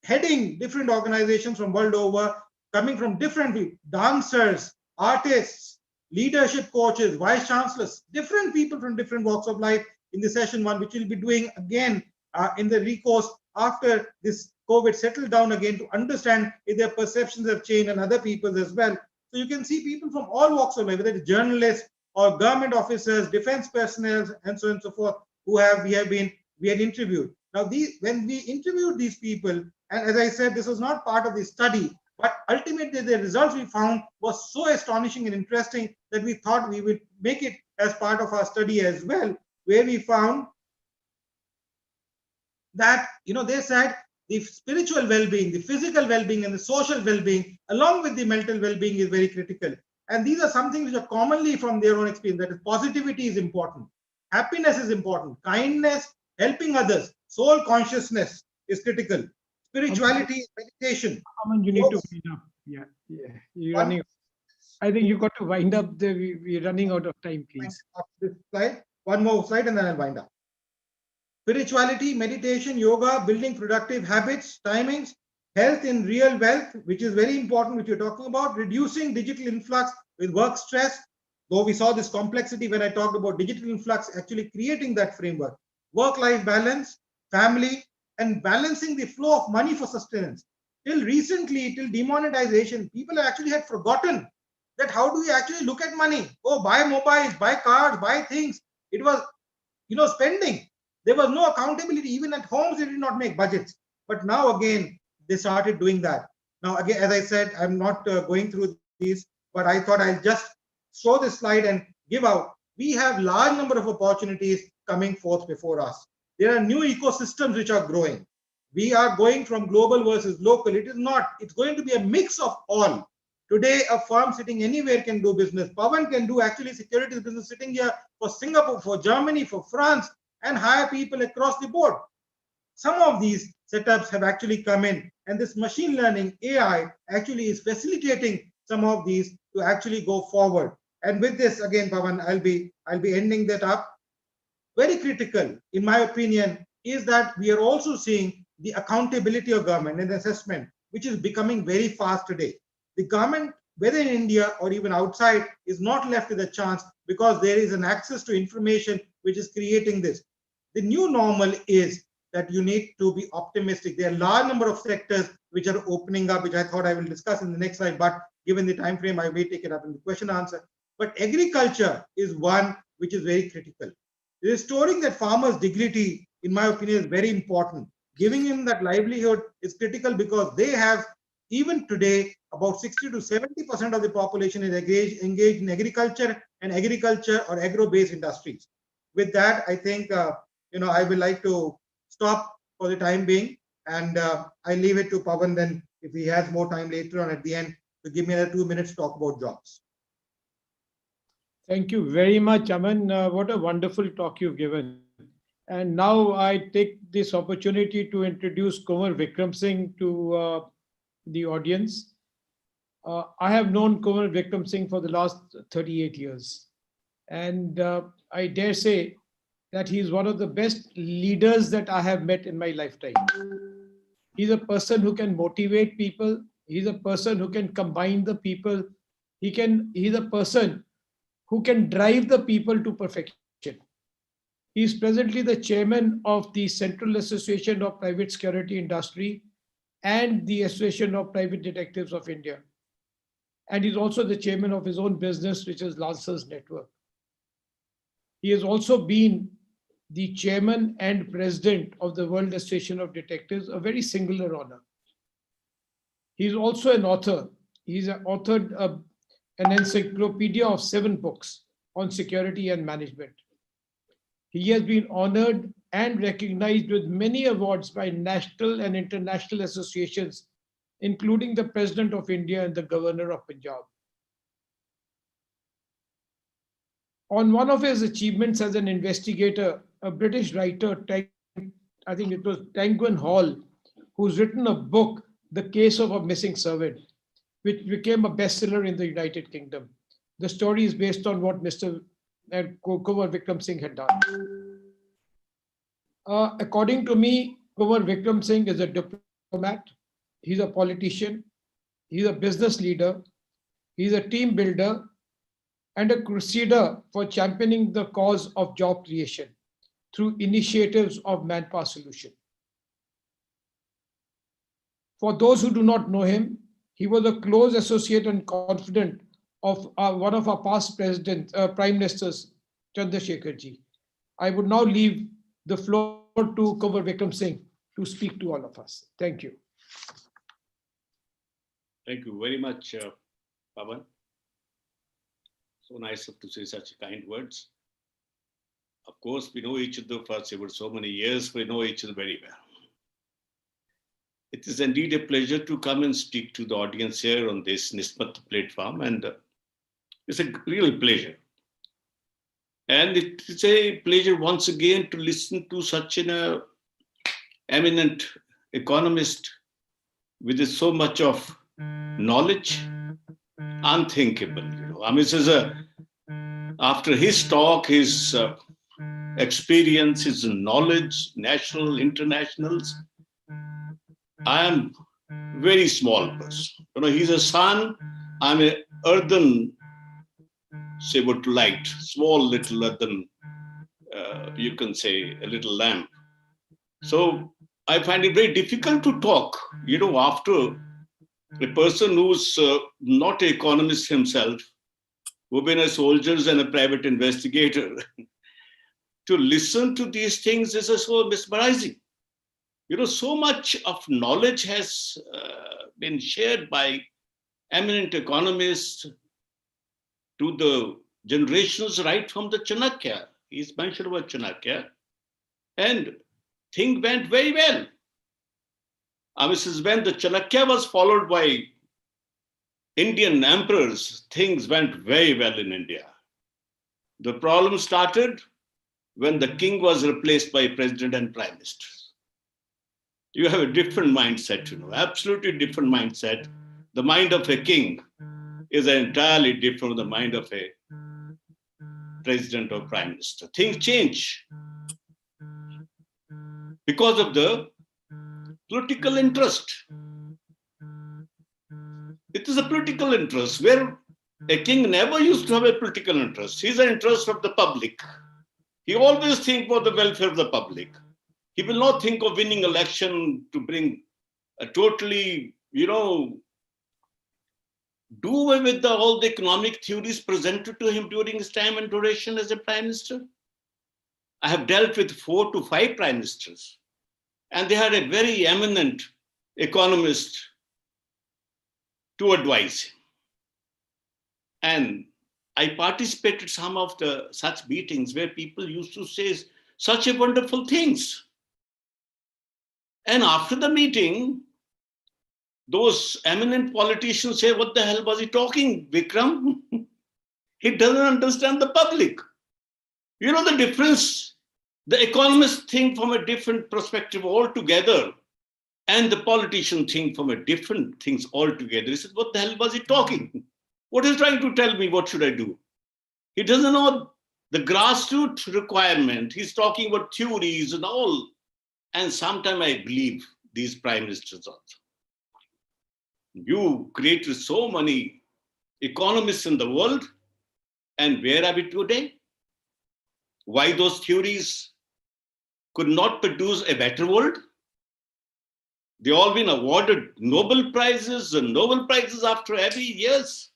heading different organizations from world over, coming from different dancers, artists, leadership coaches, vice chancellors, different people from different walks of life in the session one, which we'll be doing again in the recourse after this COVID settled down again, to understand if their perceptions have changed and other people's as well. So you can see people from all walks of life, whether it's journalists or government officers, defense personnel, and so on and so forth, who we had interviewed. Now, when we interviewed these people, and as I said, this was not part of the study, but ultimately the results we found was so astonishing and interesting that we thought we would make it as part of our study as well, where we found that, they said the spiritual well-being, the physical well-being, and the social well-being, along with the mental well-being, is very critical. And these are some things which are commonly from their own experience. That is, positivity is important, happiness is important, kindness, helping others, soul consciousness is critical, spirituality, meditation. Aman, you need to wind up. Yeah. You're running. I think you got to wind up. We're running out of time, please. This slide, one more slide, and then I'll wind up. Spirituality, meditation, yoga, building productive habits, timings, health in real wealth, which is very important, which you're talking about, reducing digital influx with work stress, though we saw this complexity when I talked about digital influx, actually creating that framework, work-life balance, family, and balancing the flow of money for sustenance. Till recently, till demonetization, people actually had forgotten that how do we actually look at money? Oh, buy mobiles, buy cars, buy things. It was, spending. There was no accountability. Even at homes, they did not make budgets. But now again, they started doing that. Now, again, as I said, I'm not going through these, but I thought I'll just show this slide and give out. We have large number of opportunities coming forth before us. There are new ecosystems which are growing. We are going from global versus local. It is not. It's going to be a mix of all. Today, a firm sitting anywhere can do business. Pawan can do actually securities business sitting here for Singapore, for Germany, for France, and hire people across the board. Some of these setups have actually come in, and this machine learning, AI, actually is facilitating some of these to actually go forward. And with this, again, Pawan, I'll be ending that up. Very critical, in my opinion, is that we are also seeing the accountability of government and assessment, which is becoming very fast today. The government, whether in India or even outside, is not left with a chance, because there is an access to information which is creating this. The new normal is that you need to be optimistic. There are a large number of sectors which are opening up, which I thought I will discuss in the next slide, but given the time frame, I may take it up in the question answer. But agriculture is one which is very critical. Restoring that farmer's dignity, in my opinion, is very important. Giving him that livelihood is critical, because they have, even today, about 60 to 70% of the population is engaged in agriculture and agriculture or agro-based industries. With that, I think, I would like to stop for the time being, and I leave it to Pawan then, if he has more time later on at the end, to give me another 2 minutes to talk about jobs. Thank you very much, Aman. What a wonderful talk you've given. And now I take this opportunity to introduce Kunwar Vikram Singh to the audience. I have known Kunwar Vikram Singh for the last 38 years. And I dare say that he is one of the best leaders that I have met in my lifetime. He's a person who can motivate people. He's a person who can combine the people. He's a person who can drive the people to perfection. He is presently the chairman of the Central Association of Private Security Industry and the Association of Private Detectives of India. And he's also the chairman of his own business, which is Lancers Network. He has also been the chairman and president of the World Association of Detectives, a very singular honor. He's also an author. He's authored an encyclopedia of 7 books on security and management. He has been honored and recognized with many awards by national and international associations, including the President of India and the Governor of Punjab. On one of his achievements as an investigator, a British writer, I think it was Tanguan Hall, who's written a book, The Case of a Missing Servant, which became a bestseller in the United Kingdom. The story is based on what Mr. Kunwar Vikram Singh had done. According to me, Kunwar Vikram Singh is a diplomat, he's a politician, he's a business leader, he's a team builder, and a crusader for championing the cause of job creation through initiatives of manpower solution. For those who do not know him, he was a close associate and confidant of one of our past prime ministers, Chandrasekhar ji. I would now leave the floor to Kunwar Vikram Singh to speak to all of us. Thank you. Thank you very much, Pawan. So nice to say such kind words. Of course, we know each other for so many years. We know each other very well. It is indeed a pleasure to come and speak to the audience here on this NISSMAT platform, and it's a real pleasure. And it is a pleasure once again to listen to such an eminent economist with so much of knowledge, unthinkable. I mean, after his talk, his experience, his knowledge, national, internationals, I am very small person. He's a sun, I'm an earthen, say what you liked, small little earthen, you can say a little lamp. So I find it very difficult to talk, after a person who's not an economist himself, who's been a soldier and a private investigator. To listen to these things is so mesmerizing. So much of knowledge has been shared by eminent economists to the generations right from the Chanakya. He's mentioned about Chanakya. And things went very well. When the Chanakya was followed by Indian emperors, things went very well in India. The problem started when the king was replaced by president and prime minister. You have a different mindset, absolutely different mindset. The mind of a king is entirely different from the mind of a president or prime minister. Things change because of the political interest. It is a political interest where a king never used to have a political interest. He's an interest of the public. He always thinks for the welfare of the public. He will not think of winning election to bring a totally, do away with all the economic theories presented to him during his time and duration as a prime minister. I have dealt with 4 to 5 prime ministers, and they had a very eminent economist to advise him. And I participated in some of the such meetings where people used to say such a wonderful things. And after the meeting, those eminent politicians say, what the hell was he talking, Vikram? He doesn't understand the public. The difference? The economists think from a different perspective altogether, and the politician think from a different things altogether. He said, what the hell was he talking? What is he trying to tell me? What should I do? He doesn't know the grassroots requirement. He's talking about theories and all. And sometimes I believe these prime ministers also. You created so many economists in the world, and where are we today? Why those theories could not produce a better world? They all been awarded Nobel Prizes and Nobel Prizes after every years.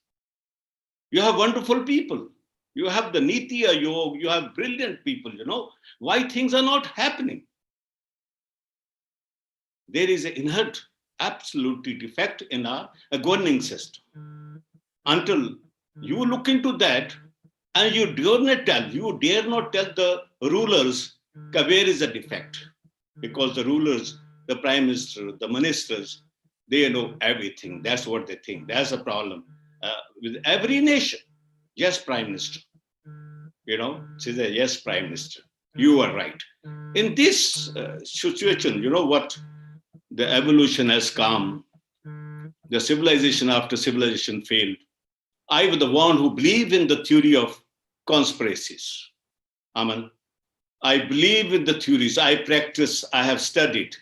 You have wonderful people. You have the Niti Ayog, you have brilliant people, Why things are not happening? There is an inherent absolutely defect in our governing system. Until you look into that, and you dare not tell the rulers where is the defect, because the rulers, the prime minister, the ministers, they know everything. That's what they think. That's a problem with every nation. Yes, prime minister. She said, yes, prime minister. You are right. In this situation, you know what? The evolution has come. The civilization after civilization failed. I was the one who believed in the theory of conspiracies. Aman, I believe in the theories. I practice, I have studied.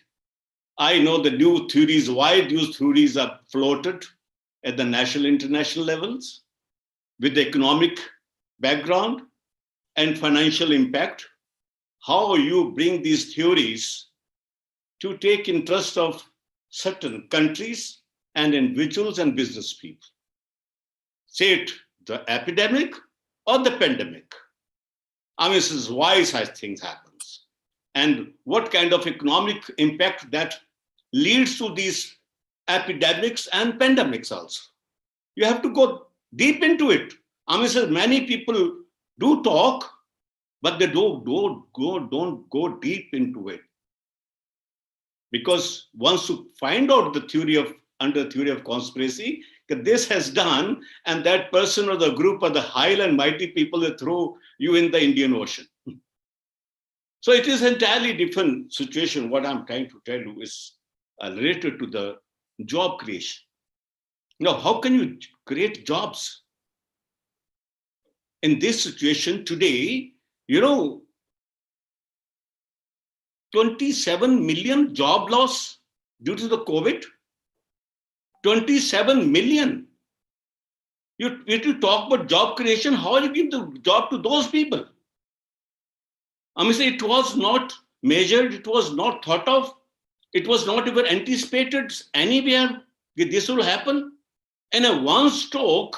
I know the new theories, why these theories are floated at the national, international levels with the economic background and financial impact. How you bring these theories to take interest of certain countries and individuals and business people. Say it the epidemic or the pandemic. I mean, this is why such things happens. And what kind of economic impact that leads to these epidemics and pandemics also. You have to go deep into it. I mean, so many people do talk, but they don't go deep into it. Because once you find out the theory of, under theory of conspiracy, that this has done, and that person or the group or the high and mighty people that throw you in the Indian Ocean. So it is entirely different situation. What I'm trying to tell you is related to the job creation. Now, how can you create jobs? In this situation today, 27 million job loss due to the COVID. 27 million. If you talk about job creation, how you give the job to those people? I mean, it was not measured, it was not thought of, it was not even anticipated anywhere that this will happen. And in one stroke,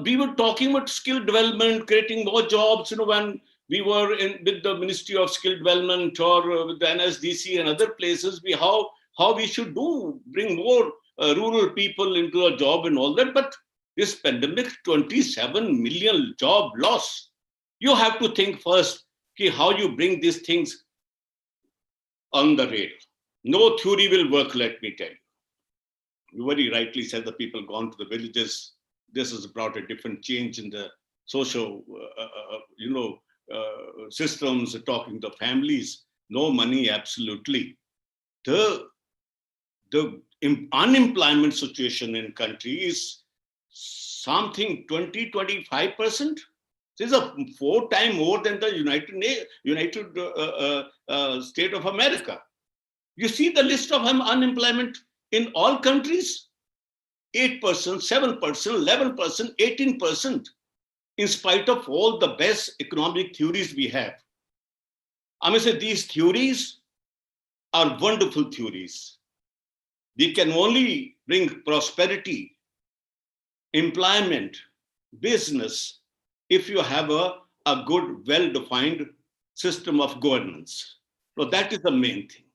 we were talking about skill development, creating more jobs, when we were with the Ministry of Skill Development or with the NSDC and other places, how we should bring more rural people into a job and all that. But this pandemic, 27 million job loss. You have to think first how you bring these things on the rail. No theory will work, let me tell you. You very rightly said the people gone to the villages. This has brought a different change in the social, systems, talking to families. No money, absolutely. The unemployment situation in country is something 20-25%. This is a 4 times more than the United States of America. You see the list of unemployment in all countries, 8%, 7%, 11%, 18%, in spite of all the best economic theories we have. I must say these theories are wonderful theories. They can only bring prosperity, employment, business, if you have a good, well-defined system of governance. So that is the main thing.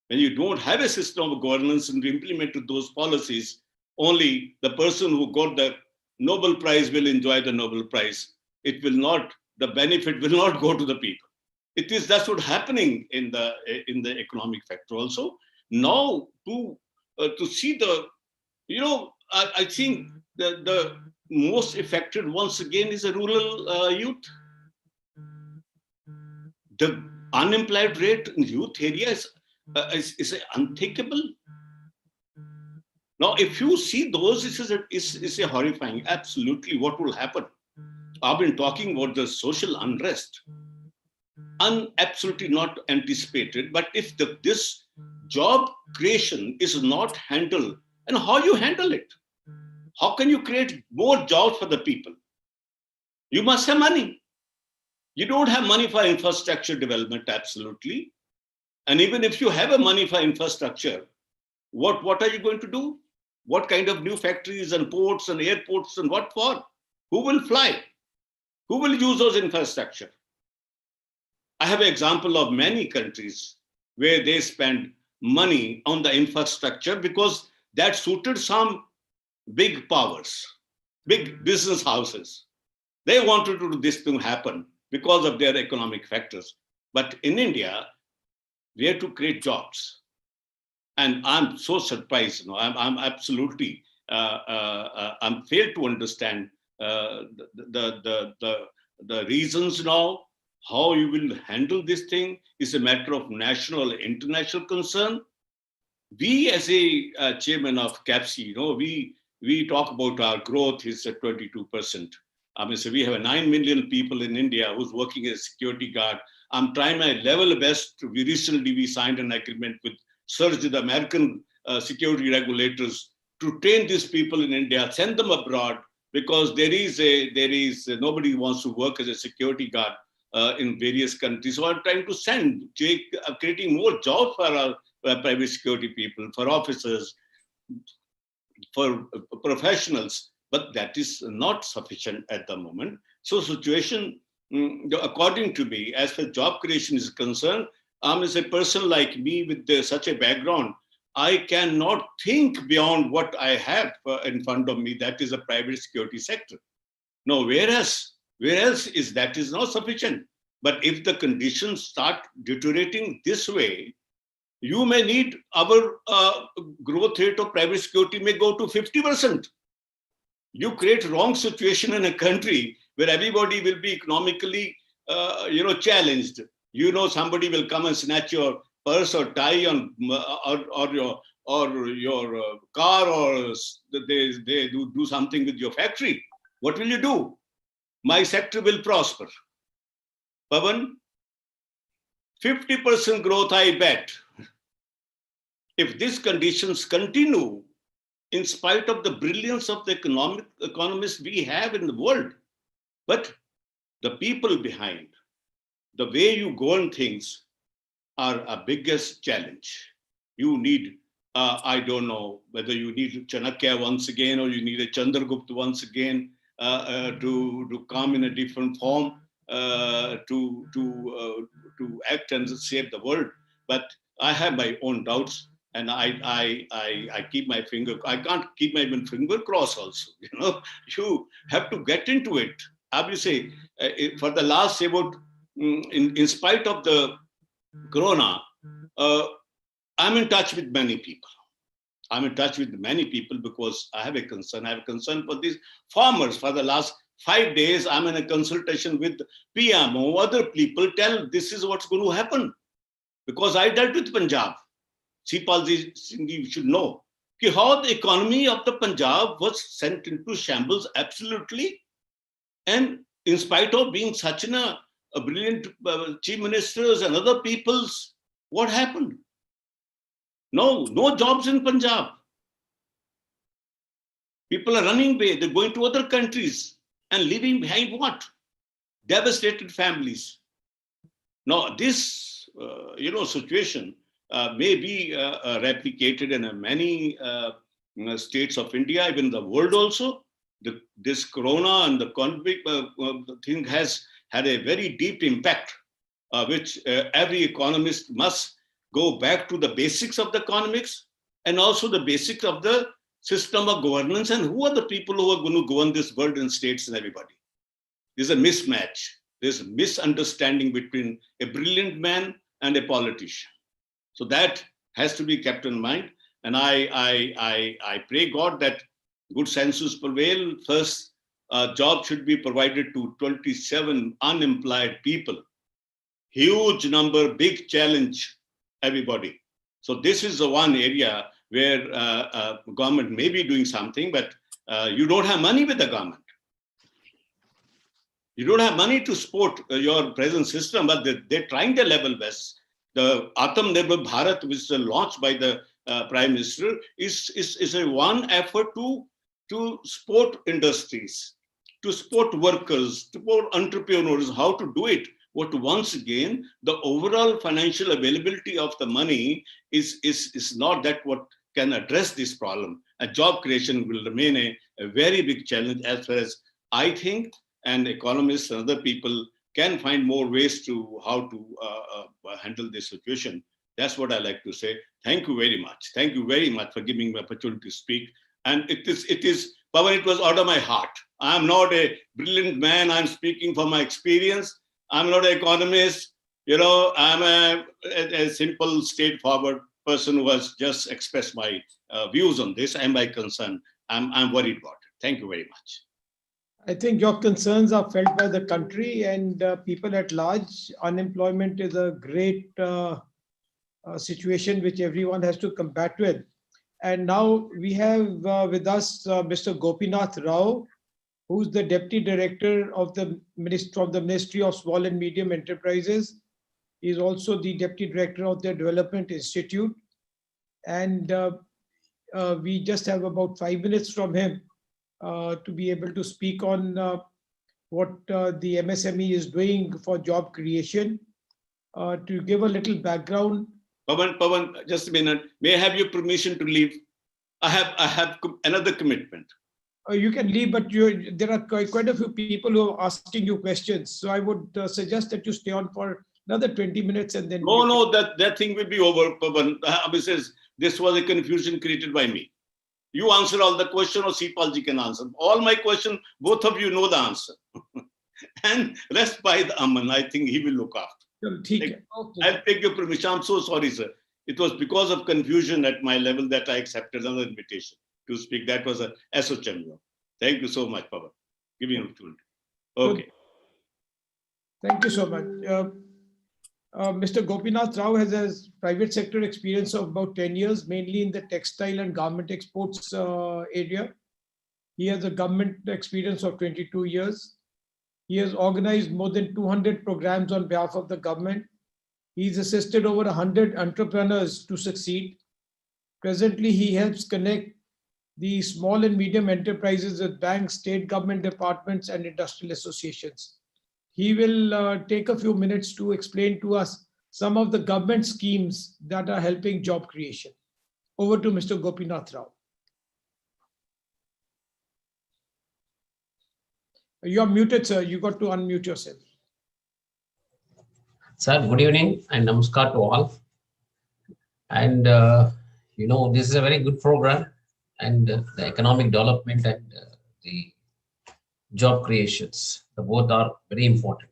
When you don't have a system of governance and implement those policies, only the person who got the Nobel Prize will enjoy the Nobel Prize. It will not, the benefit will not go to the people. That's what's happening in the economic factor also. Now to see the, I think the most affected once again is the rural youth. The unemployed rate in youth areas is unthinkable. Now, if you see those, it's a horrifying. Absolutely, what will happen? I've been talking about the social unrest, absolutely not anticipated. But if this job creation is not handled, and how you handle it? How can you create more jobs for the people? You must have money. You don't have money for infrastructure development, absolutely. And even if you have a money for infrastructure, what are you going to do? What kind of new factories and ports and airports and what for? Who will fly? Who will use those infrastructure? I have an example of many countries where they spend money on the infrastructure because that suited some big powers, big business houses. They wanted to do this to happen because of their economic factors. But in India, we have to create jobs. And I'm so surprised. I'm absolutely, I'm failed to understand the reasons now. How you will handle this thing is a matter of national, international concern. We, as a chairman of CAPSI, we talk about our growth is at 22%. I mean, so we have 9 million people in India who's working as a security guard. I'm trying my level best. We signed an agreement with SURJ, the American security regulators, to train these people in India, send them abroad, because nobody wants to work as a security guard in various countries. So I'm trying to creating more jobs for our private security people, for officers, for professionals, but that is not sufficient at the moment. So situation, according to me, as far as job creation is concerned, as a person like me with such a background, I cannot think beyond what I have in front of me, that is a private security sector. No, whereas is that is not sufficient. But if the conditions start deteriorating this way, you may need our growth rate of private security may go to 50%. You create wrong situation in a country where everybody will be economically, challenged. Somebody will come and snatch your purse or tie on or your car, or they do something with your factory. What will you do? My sector will prosper. Pavan, 50% growth, I bet. If these conditions continue, in spite of the brilliance of the economists we have in the world, but the people behind, the way you govern things are a biggest challenge. You need, I don't know whether you need Chanakya once again or you need a Chandragupta once again to come in a different form to act and save the world. But I have my own doubts, and I keep my finger. I can't keep my finger crossed. Also, you have to get into it. Obviously, for the last about in spite of the Corona, I'm in touch with many people. I'm in touch with many people because I have a concern. I have a concern for these farmers. For the last 5 days, I'm in a consultation with PMO, other people tell this is what's going to happen. Because I dealt with Punjab. Singh, you should know how the economy of the Punjab was sent into shambles absolutely. And in spite of being such a brilliant chief ministers and other peoples, what happened? No jobs in Punjab. People are running away. They're going to other countries and leaving behind what? Devastated families. Now, this situation may be replicated in many states of India, even the world also. This Corona and the conflict thing has had a very deep impact, which every economist must go back to the basics of the economics and also the basics of the system of governance, and who are the people who are going to govern this world and states and everybody. There's a mismatch. There's a misunderstanding between a brilliant man and a politician. So that has to be kept in mind. And I pray God that good senses prevail. First, job should be provided to 27 unemployed people. Huge number, big challenge, everybody. So this is the one area where government may be doing something, but you don't have money with the government. You don't have money to support your present system, but they're trying their level best. The Atmanirbhar Bharat, which is launched by the Prime Minister, is a one effort to support industries, to support workers, to support entrepreneurs, how to do it. But once again, the overall financial availability of the money is not that what can address this problem. A job creation will remain a very big challenge as far as I think, and economists and other people can find more ways to how to handle this situation. That's what I like to say. Thank you very much. Thank you very much for giving me the opportunity to speak. And it is, Pawan, it was out of my heart. I'm not a brilliant man. I'm speaking from my experience. I'm not an economist. I'm a simple, straightforward person who has just expressed my views on this and my concern. I'm worried about it. Thank you very much. I think your concerns are felt by the country and people at large. Unemployment is a great situation which everyone has to combat with. And now we have with us Mr. Gopinath Rao, who's the Deputy Director of the Ministry of Small and Medium Enterprises. He's also the Deputy Director of the Development Institute. And we just have about 5 minutes from him to be able to speak on what the MSME is doing for job creation. To give a little background. Pawan, just a minute. May I have your permission to leave? I have another commitment. You can leave, but there are quite a few people who are asking you questions. So I would suggest that you stay on for another 20 minutes and then. No, that thing will be over, Pawan. This was a confusion created by me. You answer all the question or Sipalji can answer. All my question, both of you know the answer. And rest by the Aman. I think he will look after. Okay. I'll take your permission. I'm so sorry, sir. It was because of confusion at my level that I accepted another invitation to speak. That was a SOCHM. Thank you so much, Pawan. Give me an opportunity. Okay. Thank you so much. Mr. Gopinath Rao has a private sector experience of about 10 years, mainly in the textile and garment exports area. He has a government experience of 22 years. He has organized more than 200 programs on behalf of the government. He's assisted over 100 entrepreneurs to succeed. Presently, he helps connect the small and medium enterprises with banks, state government departments, and industrial associations. He will take a few minutes to explain to us some of the government schemes that are helping job creation. Over to Mr. Gopinath Rao. You are muted, sir. You got to unmute yourself. Sir, good evening and namaskar to all. And, this is a very good program, and the economic development and the job creations, both are very important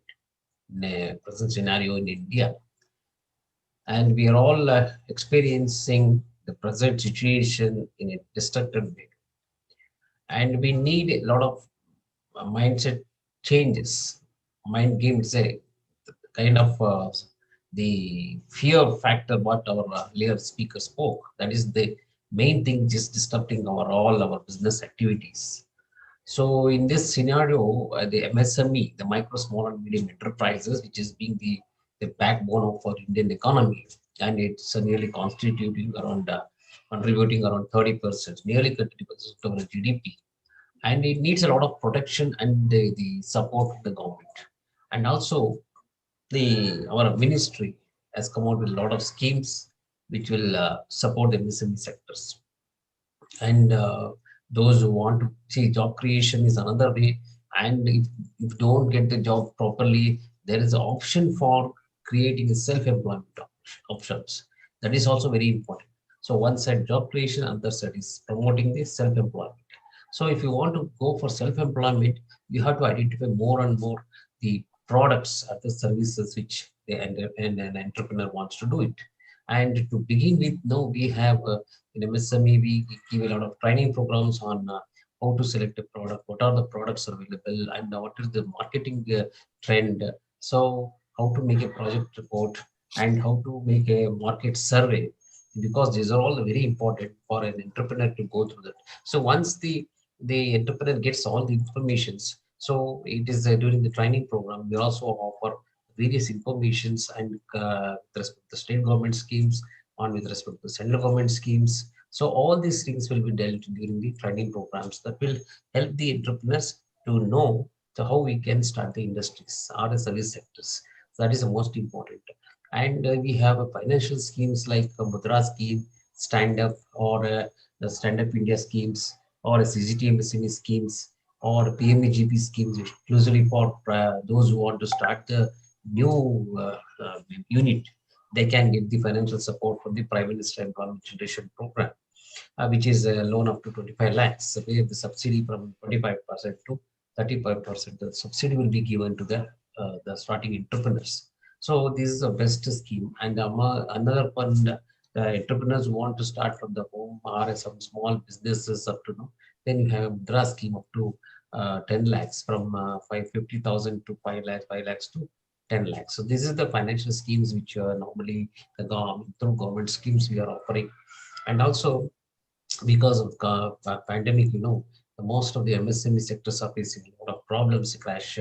in a present scenario in India. And we are all experiencing the present situation in a destructive way. And we need a lot of mindset changes. Mind games, a kind of the fear factor what our earlier speaker spoke. That is the main thing, just disrupting all our business activities. So in this scenario, the MSME, the micro, small and medium enterprises, which is being the backbone of our Indian economy, and it's nearly constituting around, contributing around 30%, nearly 30% of our GDP. And it needs a lot of protection and the support of the government. And also our ministry has come out with a lot of schemes which will support the MSME sectors. And those who want to see job creation is another way. And if you don't get the job properly, there is an option for creating a self-employment options. That is also very important. So one side job creation, other side is promoting the self-employment. So if you want to go for self-employment, you have to identify more and more the products or the services which an entrepreneur wants to do it. And to begin with, now we have in MSME, we give a lot of training programs on how to select a product, what are the products available, and what is the marketing trend. So how to make a project report and how to make a market survey, because these are all very important for an entrepreneur to go through that. So once the entrepreneur gets all the informations, so it is during the training program, we also offer various informations and with respect to state government schemes, on with respect to central government schemes. So all these things will be dealt during the training programs that will help the entrepreneurs to know how we can start the industries or the service sectors. So that is the most important. And we have financial schemes like Mudra scheme, Stand Up, or the Stand Up India schemes, or CGT MSME schemes, or PMEGP schemes, exclusively for those who want to start the new unit. they can get the financial support from the Prime Minister Employment Generation Program, which is a loan up to 25 lakhs, where the subsidy from 25% to 35%, the subsidy will be given to the starting entrepreneurs. So this is the best scheme. And another one, the entrepreneurs who want to start from the home or some small businesses up to now, then you have Mudra scheme up to 10 lakhs, from 550,000 to 5 lakhs, 5 lakhs to 10 lakhs. So this is the financial schemes which normally the government, through government schemes we are offering. And also, because of pandemic, most of the MSME sectors are facing a lot of problems, cash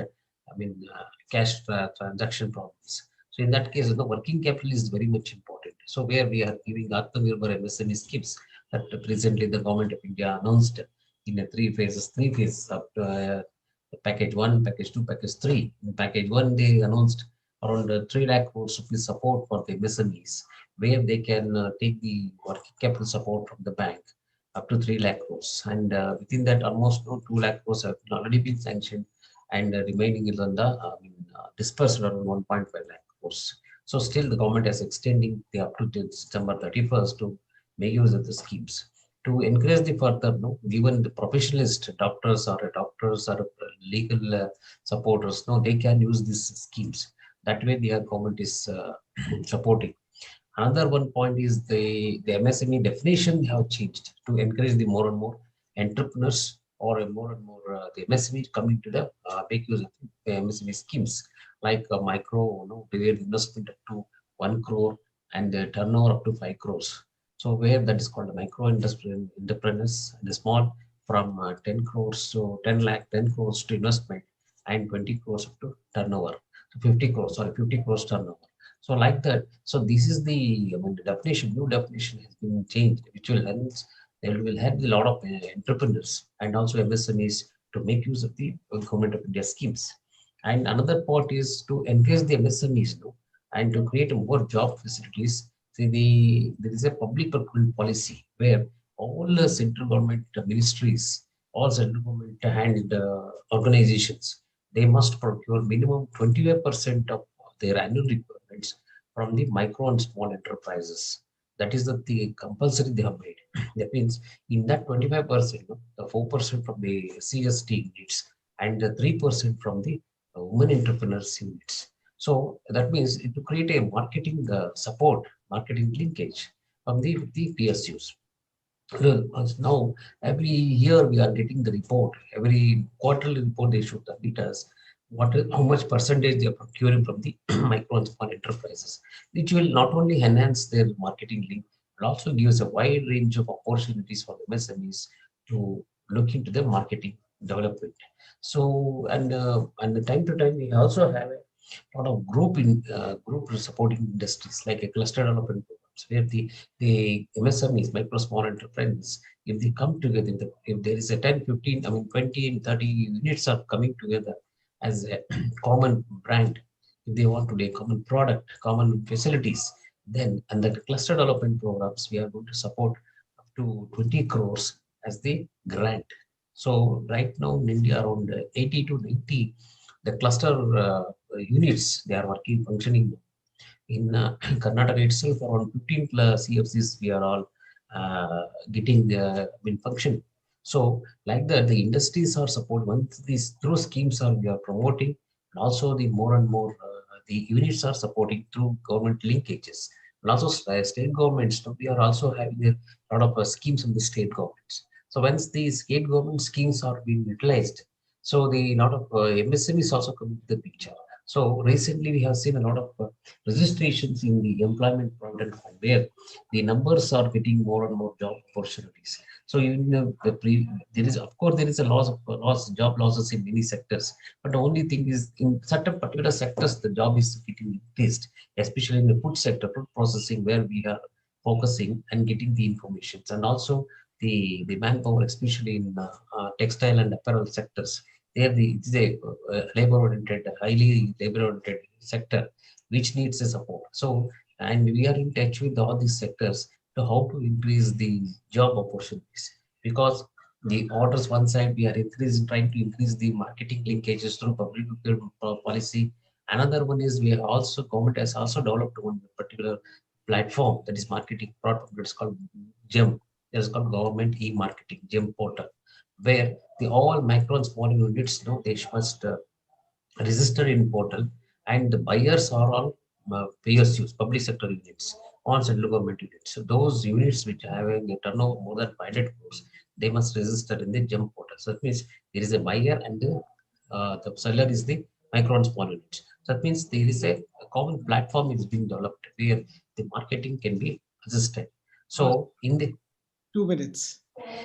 transaction problems. So in that case, the working capital is very much important. So where we are giving Atmanirbhar MSME schemes that recently the government of India announced in three phases up to package 1, package 2, package 3. In package 1, they announced around 3 lakh crores rupees support for the MSMEs, where they can take the working capital support from the bank up to 3 lakh crores. And within that, almost 2 lakh crores have already been sanctioned, and remaining is on the dispersed around 1.5 lakh crores. So still the government is extending the up to December 31st to make use of the schemes. To encourage the further, even the professionalist doctors or legal supporters, they can use these schemes. That way the government is supporting. Another one point is the MSME definition have changed to encourage the more and more entrepreneurs, or more and more the MSME coming to the make use of the MSME schemes, like micro, where investment up to 1 crore and the turnover up to 5 crores. So where that is called a micro entrepreneurs, and the small from 10 crores to 10 crores to investment, and 20 crores up to turnover. So 50 crores turnover. So like that. So this is the, the definition, new definition has been changed, which will help. They will help a lot of entrepreneurs and also MSMEs to make use of the government of India schemes. And another part is to encourage the MSMEs, and to create more job facilities. See, there is a public procurement policy where all the central government ministries, all central government and organizations, they must procure minimum 25% of their annual requirements from the micro and small enterprises. That is the compulsory they have made. That means in that 25%, the 4% from the CST units and the 3% from the women entrepreneurs units. So that means to create a marketing support, marketing linkage from the PSUs. Now, every year we are getting the report, every quarterly report they should submit us how much percentage they are procuring from the micro and small enterprises, which will not only enhance their marketing link, but also gives a wide range of opportunities for MSMEs to look into the marketing development. So, and the time to time, we also have a lot of group supporting industries, like a cluster development programs, where the MSMEs, micro small enterprises, if they come together, if there is a 10, 15, 20 and 30 units are coming together as a common brand, if they want to do a common product, common facilities, then under the cluster development programs, we are going to support up to 20 crores as the grant. So right now in India, around 80 to 90, the cluster units, they are functioning. In Karnataka itself, around 15 plus CFCs, we are all getting functioning. So like that, the industries are supported. Once these through schemes we are promoting, and also the more and more the units are supporting through government linkages. And also state governments, we are also having a lot of schemes from the state governments. So once these state government schemes are being utilized, so the lot of MSMEs also come to the picture. So recently we have seen a lot of registrations in the employment provident fund, where the numbers are getting more and more job opportunities. So in there is, of course, there is a job losses in many sectors. But the only thing is, in certain particular sectors, the job is getting increased, especially in the food sector, food processing, where we are focusing and getting the information, and also the manpower, especially in textile and apparel sectors. There, it is a labor-oriented, highly labor-oriented sector, which needs a support. So, and we are in touch with all these sectors to how to increase the job opportunities, because the orders one side we are trying to increase the marketing linkages through public policy, Another one is government has also developed one particular platform, that is marketing platform, that's called GEM. It's called Government E-Marketing GEM portal, where all micro and small units know they must register in portal, and the buyers are all PSUs, public sector units, on central government units. So those units which are having a turnover more than 500 crores, they must register in the GEM portal. So that means there is a buyer and the seller is the micro and small units. So that means there is a common platform is being developed where the marketing can be assisted. So in the 2 minutes.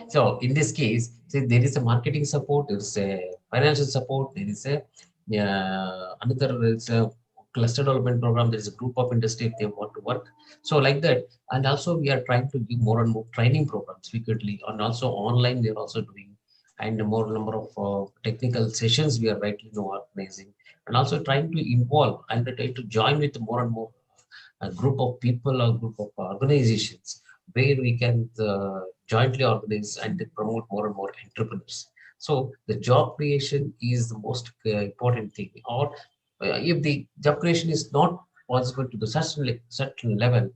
so in this case, say there is a marketing support, there is a financial support, there is a another is a cluster development program. There is a group of industry if they want to work. So like that, and also we are trying to give more and more training programs frequently, and also online we are also doing, and more number of technical sessions we are rightly now organizing, and also trying to involve and try to join with more and more a group of people or group of organizations where we can jointly organize and promote more and more entrepreneurs. So the job creation is the most important thing. Or if the job creation is not possible to the certain level,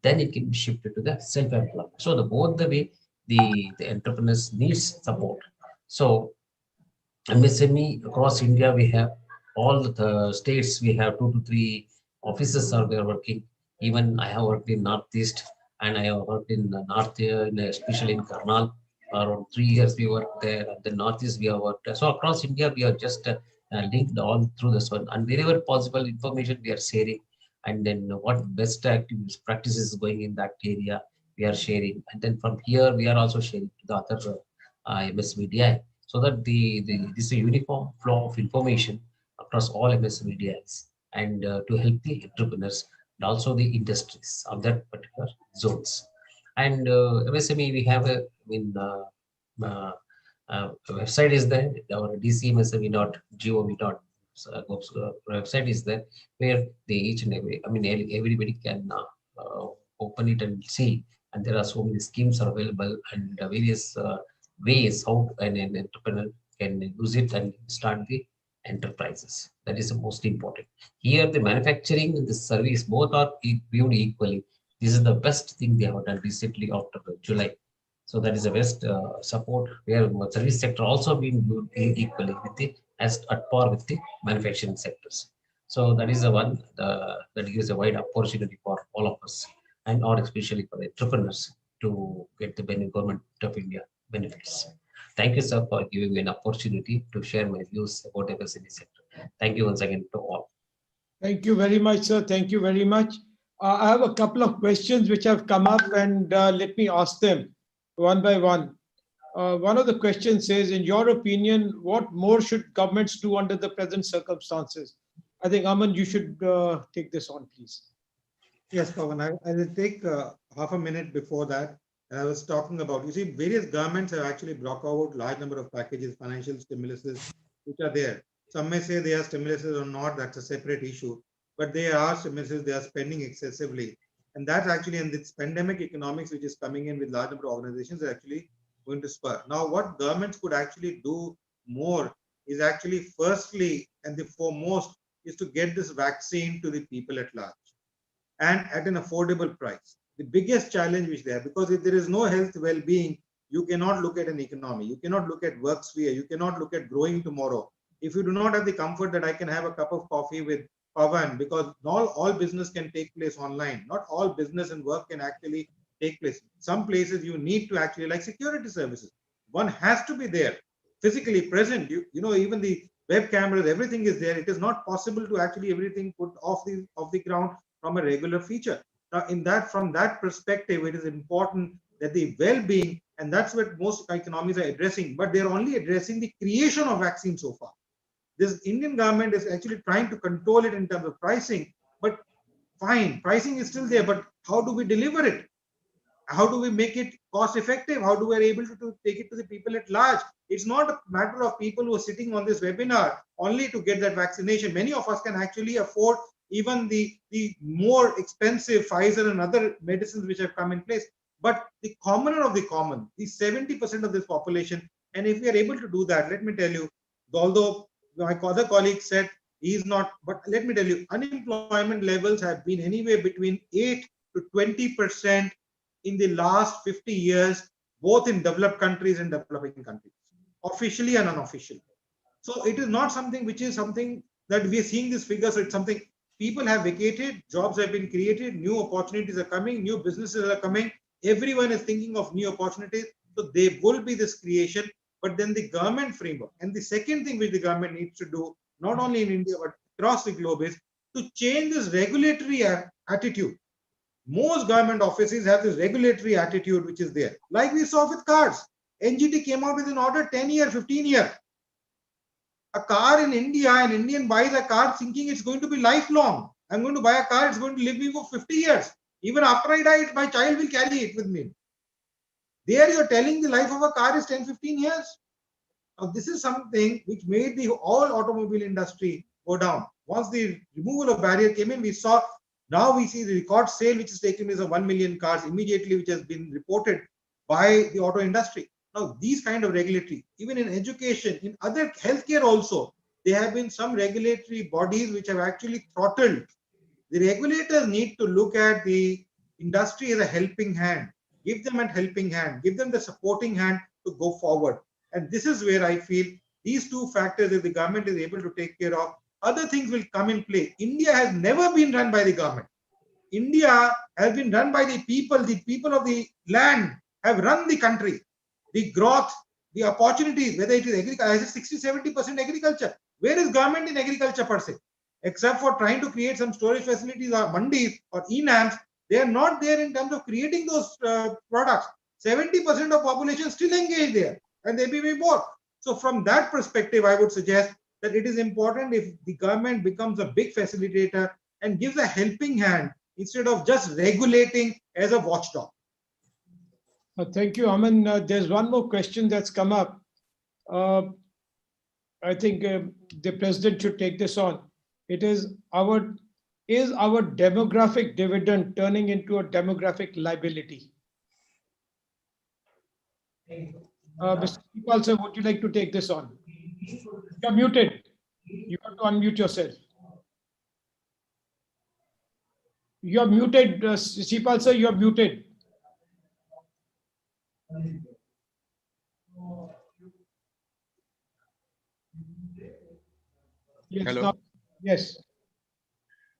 then it can be shifted to the self-employment. So the both the way the entrepreneurs needs support. So MSME across India, we have all the states, we have 2 to 3 offices are there working. Even I have worked in Northeast and I have worked in the North, especially in Karnal. Around 3 years we worked there. And the Northeast we have worked. So across India, we are just linked all through this one. And wherever possible, information we are sharing. And then what best activities, practices going in that area, we are sharing. And then from here, we are also sharing to the other MSMEDI, so that this is a uniform flow of information across all MSMEDIs, and to help the entrepreneurs and also the industries of that particular zones. And MSME, we have website is there, our dcmsme.gov. Website is there, where each and every, everybody can open it and see. And there are so many schemes are available, and various ways how an entrepreneur can use it and start the enterprises. That is the most important. Here, the manufacturing and the service both are viewed equally. This is the best thing they have done recently after July. So that is the best support, where service sector also being viewed equally with the as at par with the manufacturing sectors. So that is the one that gives a wide opportunity for all of us, and or especially for entrepreneurs to get the government of India benefits. Thank you, sir, for giving me an opportunity to share my views about MSME sector. Thank you once again to all. Thank you very much, sir. Thank you very much. I have a couple of questions which have come up, and let me ask them one by one. One of the questions says, in your opinion, what more should governments do under the present circumstances? I think, Aman, you should take this on, please. Yes, Pawan, I will take half a minute before that. I was talking about, you see, various governments have actually brought out large number of packages, financial stimuluses, which are there. Some may say they are stimuluses or not, that's a separate issue. But they are stimuluses, they are spending excessively. And that's actually, and this pandemic economics, which is coming in with large number of organizations, are actually going to spur. Now, what governments could actually do more is actually, firstly, and the foremost, is to get this vaccine to the people at large and at an affordable price. The biggest challenge which they have, because if there is no health well-being, you cannot look at an economy, you cannot look at work sphere, you cannot look at growing tomorrow. If you do not have the comfort that I can have a cup of coffee with Pawan, because not all business can take place online, not all business and work can actually take place. Some places you need to actually, like security services, one has to be there, physically present. You know, even the web cameras, everything is there. It is not possible to actually everything put off the ground from a regular feature. Now, from that perspective, it is important that the well-being, and that's what most economies are addressing, but they're only addressing the creation of vaccine so far. This Indian government is actually trying to control it in terms of pricing, but fine, pricing is still there, but how do we deliver it? How do we make it cost effective? How do we are able to take it to the people at large? It's not a matter of people who are sitting on this webinar only to get that vaccination. Many of us can actually afford even the more expensive Pfizer and other medicines which have come in place. But the commoner of the common, the 70% of this population, and if we are able to do that, let me tell you, although my other colleague said is not, but let me tell you, unemployment levels have been anywhere between 8 to 20% in the last 50 years, both in developed countries and developing countries, officially and unofficially. So it is not something which is something that we are seeing these figures. So it's something people have vacated, jobs have been created, new opportunities are coming, new businesses are coming. Everyone is thinking of new opportunities. So there will be this creation, but then the government framework. And the second thing which the government needs to do, not only in India, but across the globe, is to change this regulatory attitude. Most government offices have this regulatory attitude which is there. Like we saw with cars. NGT came out with an order 10-year, 15-year. A car in India, an Indian buys a car thinking it's going to be lifelong. I'm going to buy a car, it's going to live me for 50 years. Even after I die, my child will carry it with me. There you're telling the life of a car is 10, 15 years. Now, this is something which made the whole automobile industry go down. Once the removal of barrier came in, now we see the record sale which is taken place of 1 million cars immediately, which has been reported by the auto industry. Now, these kind of regulatory, even in education, in other healthcare also, there have been some regulatory bodies which have actually throttled. The regulators need to look at the industry as a helping hand, give them a helping hand, give them the supporting hand to go forward. And this is where I feel these two factors, if the government is able to take care of, other things will come in play. India has never been run by the government. India has been run by the people of the land have run the country. The growth, the opportunities, whether it is agriculture, 60-70% agriculture. Where is government in agriculture per se? Except for trying to create some storage facilities or mandis or enams, they are not there in terms of creating those products. 70% of population still engaged there, and they may be more. So from that perspective, I would suggest that it is important if the government becomes a big facilitator and gives a helping hand instead of just regulating as a watchdog. Thank you, Aman. There's one more question that's come up. I think the president should take this on. It is our demographic dividend turning into a demographic liability? Mr. Sipal, sir, would you like to take this on? You're muted. You have to unmute yourself. You're muted, Sipal, sir, you're muted. Yes, Hello. now, yes.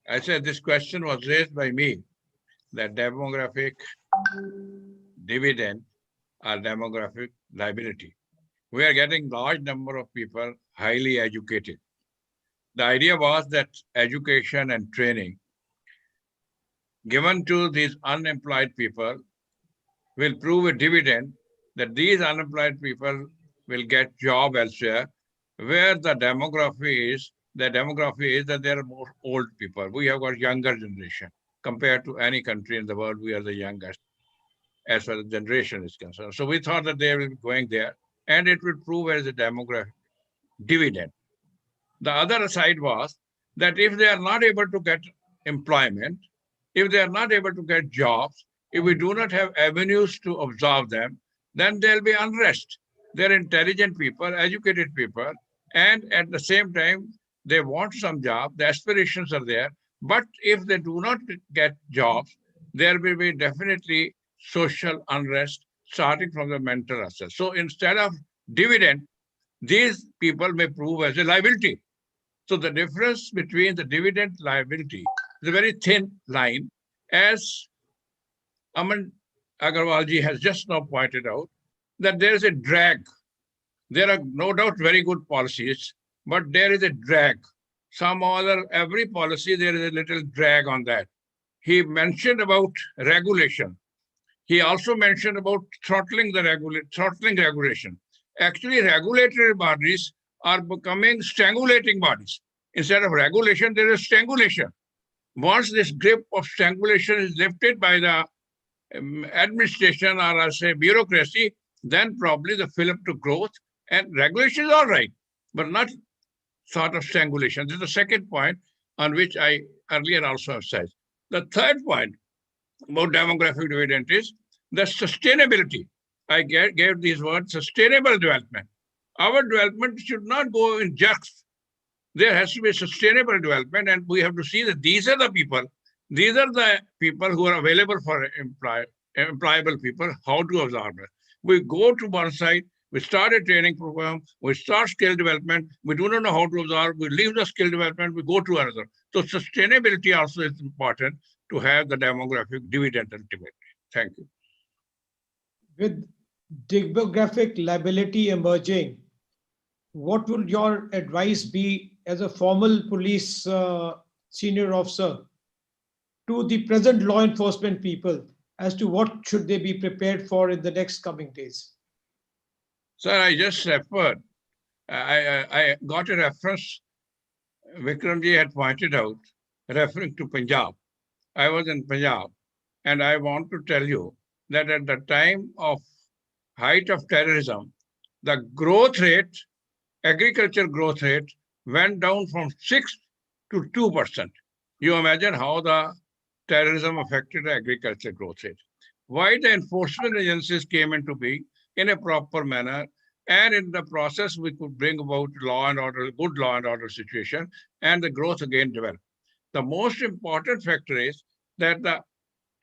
I said this question was raised by me, that demographic dividend or demographic liability. We are getting large number of people highly educated. The idea was that education and training given to these unemployed people will prove a dividend that these unemployed people will get job elsewhere, where the demography is that there are more old people. We have got younger generation. Compared to any country in the world, we are the youngest as far as generation is concerned. So we thought that they will be going there, and it will prove as a demographic dividend. The other side was that if they are not able to get employment, if they are not able to get jobs, if we do not have avenues to absorb them, then there will be unrest. They're intelligent people, educated people, and at the same time, they want some job, the aspirations are there. But if they do not get jobs, there will be definitely social unrest starting from the mental asset. So instead of dividend, these people may prove as a liability. So the difference between the dividend liability is a very thin line, as Aman Agarwal ji has just now pointed out, that there is a drag. There are no doubt very good policies, but there is a drag. Some other, every policy, there is a little drag on that. He mentioned about regulation. He also mentioned about throttling regulation. Actually, regulatory bodies are becoming strangulating bodies. Instead of regulation, there is strangulation. Once this grip of strangulation is lifted by the administration, or I say bureaucracy, then probably the fillip to growth, and regulation is all right, but not sort of strangulation. This is the second point on which I earlier also have said. The third point about demographic dividend is the sustainability. I gave these words, sustainable development. Our development should not go in jerks. There has to be sustainable development, and we have to see that these are the people who are available for employable people, how to absorb it. We go to one side, we start a training program, we start skill development, we do not know how to absorb, we leave the skill development, we go to another. So sustainability also is important to have the demographic dividend ultimately. Thank you. With demographic liability emerging, what would your advice be as a formal police senior officer to the present law enforcement people as to what should they be prepared for in the next coming days? Sir, I just referred, I got a reference, Vikramji had pointed out, referring to Punjab. I was in Punjab, and I want to tell you that at the time of height of terrorism, the growth rate, agriculture growth rate, went down from 6 to 2%. You imagine how the terrorism affected the agriculture growth rate. Why the enforcement agencies came into being in a proper manner, and in the process we could bring about law and order, good law and order situation, and the growth again developed. The most important factor is that the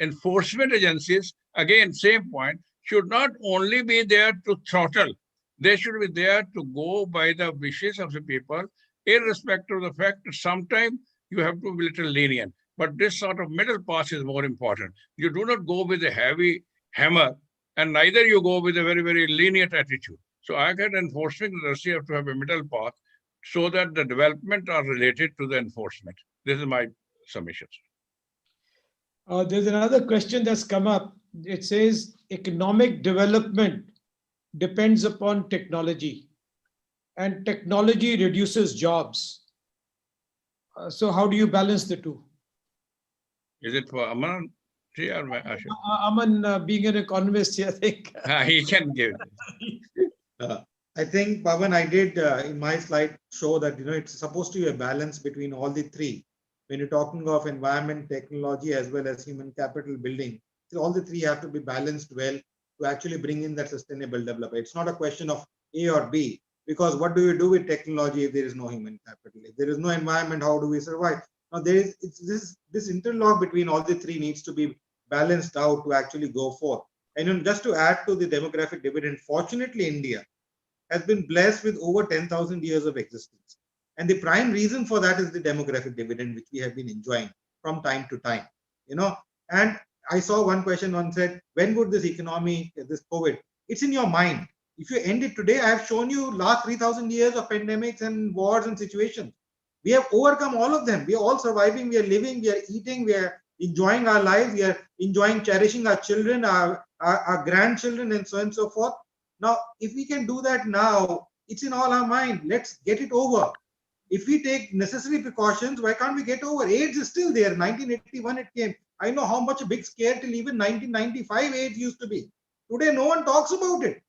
enforcement agencies, again, same point, should not only be there to throttle, they should be there to go by the wishes of the people, irrespective of the fact that sometimes you have to be a little lenient. But this sort of middle path is more important. You do not go with a heavy hammer, and neither you go with a very, very lenient attitude. So I get enforcement agency have to have a middle path so that the development are related to the enforcement. This is my submission. There's another question that's come up. It says economic development depends upon technology, and technology reduces jobs. So how do you balance the two? Is it for Aman? Or Aman, being an economist, I think. He can give it. I think, Pavan, I did in my slide show that it's supposed to be a balance between all the three. When you're talking of environment, technology, as well as human capital building, all the three have to be balanced well to actually bring in that sustainable development. It's not a question of A or B, because what do you do with technology if there is no human capital? If there is no environment, how do we survive? Now, this interlock between all the three needs to be balanced out to actually go forth. And just to add to the demographic dividend, fortunately, India has been blessed with over 10,000 years of existence. And the prime reason for that is the demographic dividend, which we have been enjoying from time to time. And I saw one question, one said, when would this economy, this COVID, it's in your mind. If you end it today, I have shown you last 3,000 years of pandemics and wars and situations. We have overcome all of them. We are all surviving, we are living, we are eating, we are enjoying our lives, we are enjoying, cherishing our children, our grandchildren, and so on and so forth. Now, if we can do that now, it's in all our mind. Let's get it over. If we take necessary precautions, why can't we get over? AIDS is still there. 1981 it came. I know how much a big scare till even 1995 AIDS used to be. Today, no one talks about it.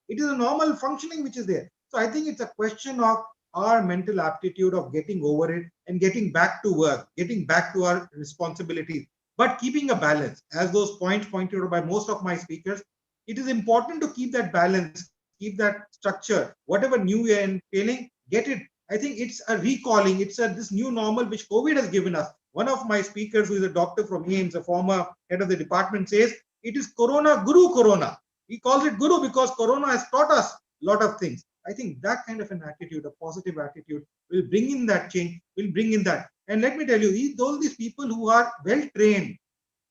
It is a normal functioning which is there. So I think it's a question of our mental aptitude of getting over it and getting back to work, getting back to our responsibilities, but keeping a balance. As those points pointed out by most of my speakers, it is important to keep that balance, keep that structure. Whatever new we are feeling, get it. I think it's a recalling. It's this new normal which COVID has given us. One of my speakers, who is a doctor from AIIMS, a former head of the department, says it is Corona, Guru Corona. He calls it Guru because Corona has taught us a lot of things. I think that kind of an attitude, a positive attitude, will bring in that change, will bring in that. And let me tell you, all these people who are well trained,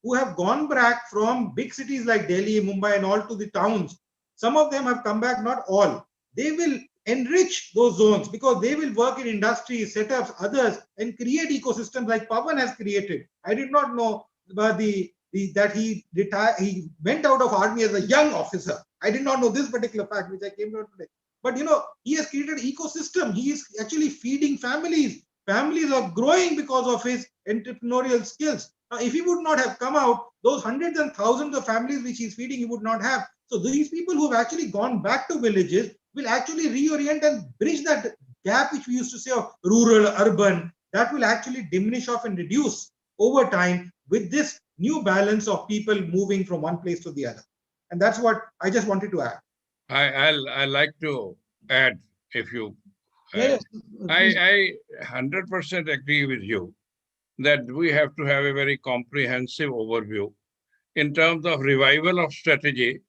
who have gone back from big cities like Delhi, Mumbai, and all to the towns, some of them have come back, not all. They will enrich those zones because they will work in industries, setups, others, and create ecosystems like Pavan has created. I did not know about that he retired. He went out of army as a young officer. I did not know this particular fact, which I came out today. But he has created an ecosystem. He is actually feeding families. Families are growing because of his entrepreneurial skills. Now, if he would not have come out, those hundreds and thousands of families which he's feeding, he would not have. So these people who have actually gone back to villages will actually reorient and bridge that gap which we used to say of rural, urban. That will actually diminish off and reduce over time with this new balance of people moving from one place to the other. And that's what I just wanted to add. I like to add, if you Yes. I 100% agree with you that we have to have a very comprehensive overview in terms of revival of strategy,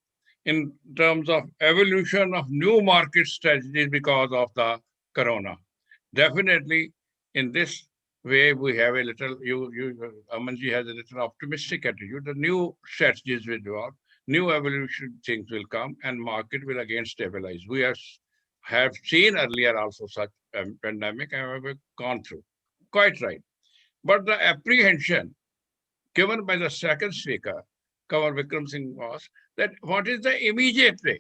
in terms of evolution of new market strategies because of the corona. Definitely, in this way, we have a little, Amanji has a little optimistic attitude. The new strategies will develop, new evolution things will come, and market will again stabilize. We have seen earlier also such pandemic and have gone through. Quite right. But the apprehension given by the second speaker, Kunwar Vikram Singh, was that what is the immediate way?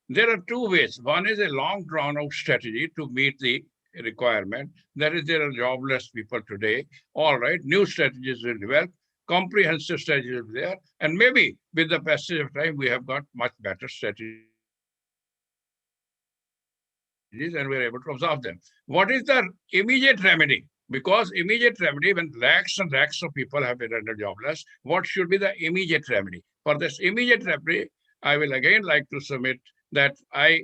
There are two ways. One is a long drawn out strategy to meet the requirement. That is, there are jobless people today. All right, new strategies will develop, comprehensive strategies will be there. And maybe with the passage of time, we have got much better strategies and we're able to observe them. What is the immediate remedy? Because immediate remedy, when lakhs and lakhs of people have been rendered jobless, what should be the immediate remedy? For this immediate remedy, I will again like to submit that I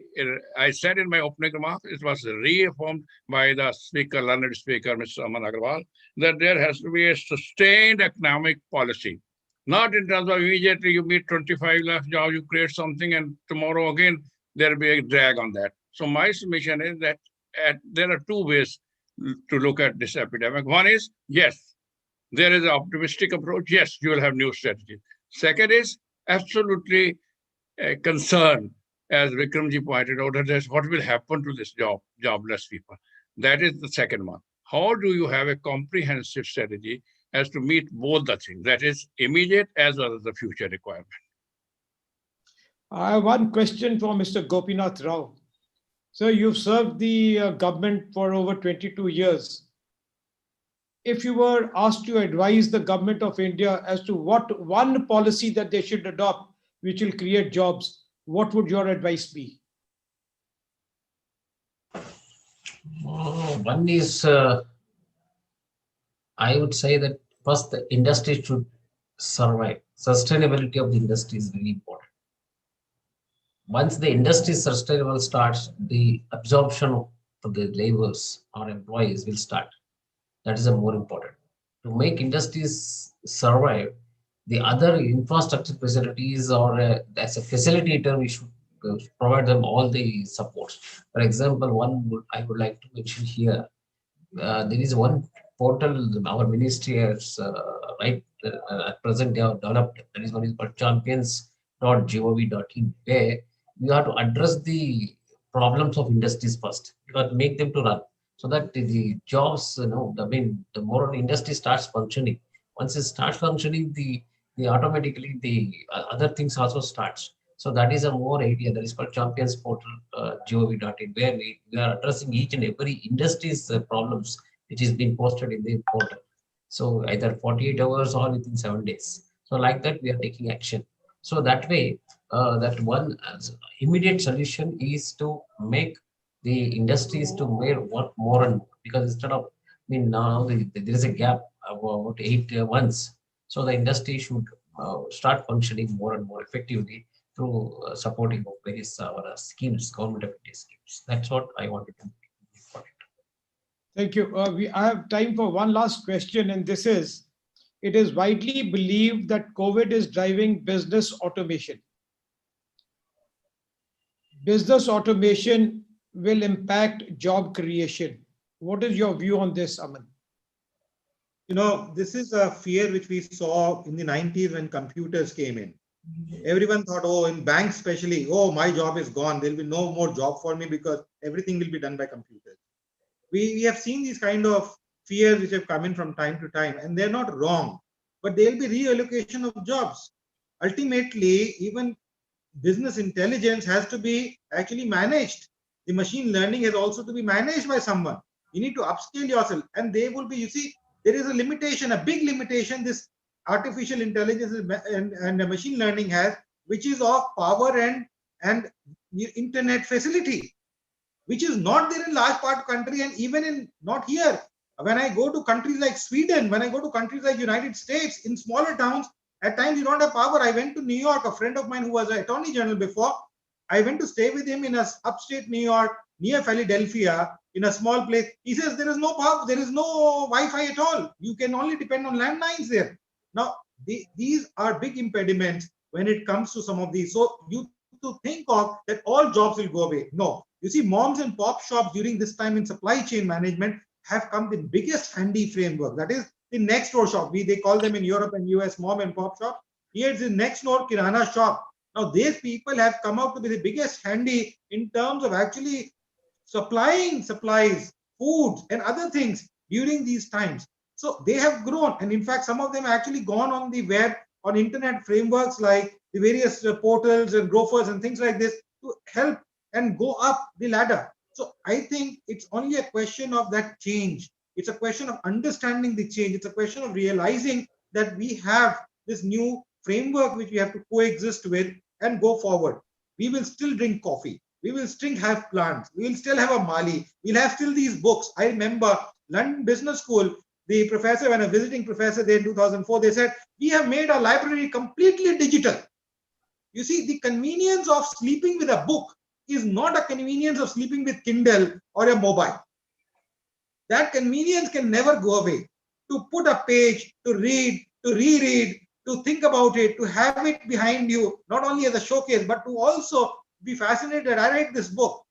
said in my opening remarks, it was reaffirmed by the speaker, learned speaker, Mr. Aman Agarwal, that there has to be a sustained economic policy. Not in terms of immediately you meet 25 lakh jobs, you create something, and tomorrow again there will be a drag on that. So my submission is that there are two ways to look at this epidemic. One is, yes, there is an optimistic approach. Yes, you will have new strategies. Second is absolutely a concern, as Vikramji pointed out, that what will happen to this jobless people. That is the second one. How do you have a comprehensive strategy as to meet both the things, that is immediate as well as the future requirement? I have one question for Mr. Gopinath Rao. So you've served the government for over 22 years. If you were asked to advise the government of India as to what one policy that they should adopt which will create jobs, what would your advice be? One is, I would say that first the industry should survive. Sustainability of the industry is very important. Once the industry sustainable starts, the absorption of the laborers or employees will start. That is a more important. To make industries survive, the other infrastructure facilities or as a facilitator, we should provide them all the support. For example, I would like to mention here, there is one portal our ministry has at present they have developed. That is one is called champions.gov.in, where you have to address the problems of industries first. You have to make them to run so that the jobs, the more industry starts functioning. Once it starts functioning, the automatically the other things also starts. So that is a more idea that is called champions portal gov.in, where we are addressing each and every industry's problems which is being posted in the portal. So either 48 hours or within 7 days. So like that we are taking action. So that way, that one immediate solution is to make the industries to work more and more, because instead of, now there is a gap about 8 months. So the industry should start functioning more and more effectively through supporting of various schemes, government of India schemes. That's what I wanted to make. Thank you. I have time for one last question, and this is, it is widely believed that COVID is driving business automation. Business automation will impact job creation. What is your view on this, Aman? This is a fear which we saw in the 90s when computers came in. Everyone thought, oh, in banks especially, oh, my job is gone. There will be no more job for me because everything will be done by computers. We have seen these kind of fears which have come in from time to time, and they're not wrong, but there will be reallocation of jobs. Ultimately, even business intelligence has to be actually managed. The machine learning has also to be managed by someone. You need to upskill yourself, and they will be, you see, there is a limitation, a big limitation this artificial intelligence and the machine learning has, which is of power and internet facility, which is not there in large part of country, and even in not here. When I go to countries like Sweden, when I go to countries like United States, in smaller towns, at times you don't have power. I went to New York, a friend of mine who was an attorney general before, I went to stay with him in a upstate New York near Philadelphia. in a small place. He says there is no power, there is no Wi-Fi at all. You can only depend on landlines there. Now, these are big impediments when it comes to some of these. So you to think of that all jobs will go away. No. You see, moms and pop shops during this time in supply chain management have come the biggest handy framework. That is the next door shop. They call them in Europe and US mom and pop shop. Here it's the next door kirana shop. Now these people have come out to be the biggest handy in terms of actually supplying supplies, foods and other things during these times. So they have grown, and in fact some of them have actually gone on the web, on internet frameworks like the various portals and grofers and things like this to help and go up the ladder. So I think it's only a question of that change. It's a question of understanding the change. It's a question of realizing that we have this new framework which we have to coexist with and go forward. We will still drink coffee. We will still have plants. We will still have a Mali. We'll have still these books. I remember London Business School, the professor, when a visiting professor there in 2004, they said, we have made our library completely digital. You see, the convenience of sleeping with a book is not a convenience of sleeping with Kindle or a mobile. That convenience can never go away. To put a page, to read, to reread, to think about it, to have it behind you, not only as a showcase, but to also be fascinated. I read this book.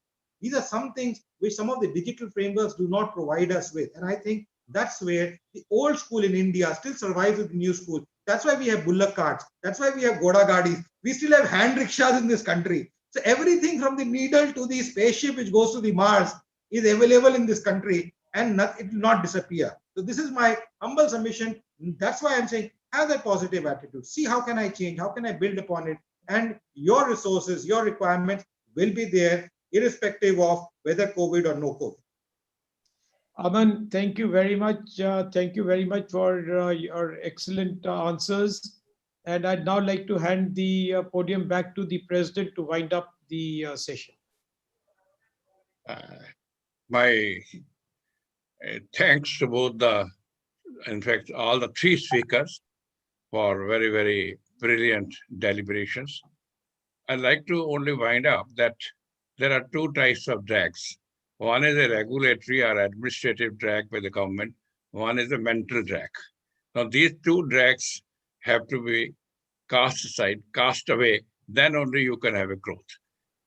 These are some things which some of the digital frameworks do not provide us with. And I think that's where the old school in India still survives with the new school. That's why we have bullock carts. That's why we have Goda Gadis. We still have hand rickshaws in this country. So everything from the needle to the spaceship which goes to the Mars is available in this country, and it will not disappear. So this is my humble submission. That's why I'm saying have that positive attitude. See how can I change? How can I build upon it? And your resources, your requirements will be there irrespective of whether COVID or no COVID. Aman, thank you very much. Thank you very much for your excellent answers. And I'd now like to hand the podium back to the President to wind up the session. My thanks to both in fact, all the three speakers for very, very brilliant deliberations. I'd like to only wind up that there are two types of drags. One is a regulatory or administrative drag by the government. One is a mental drag. Now, these two drags have to be cast aside, cast away, then only you can have a growth.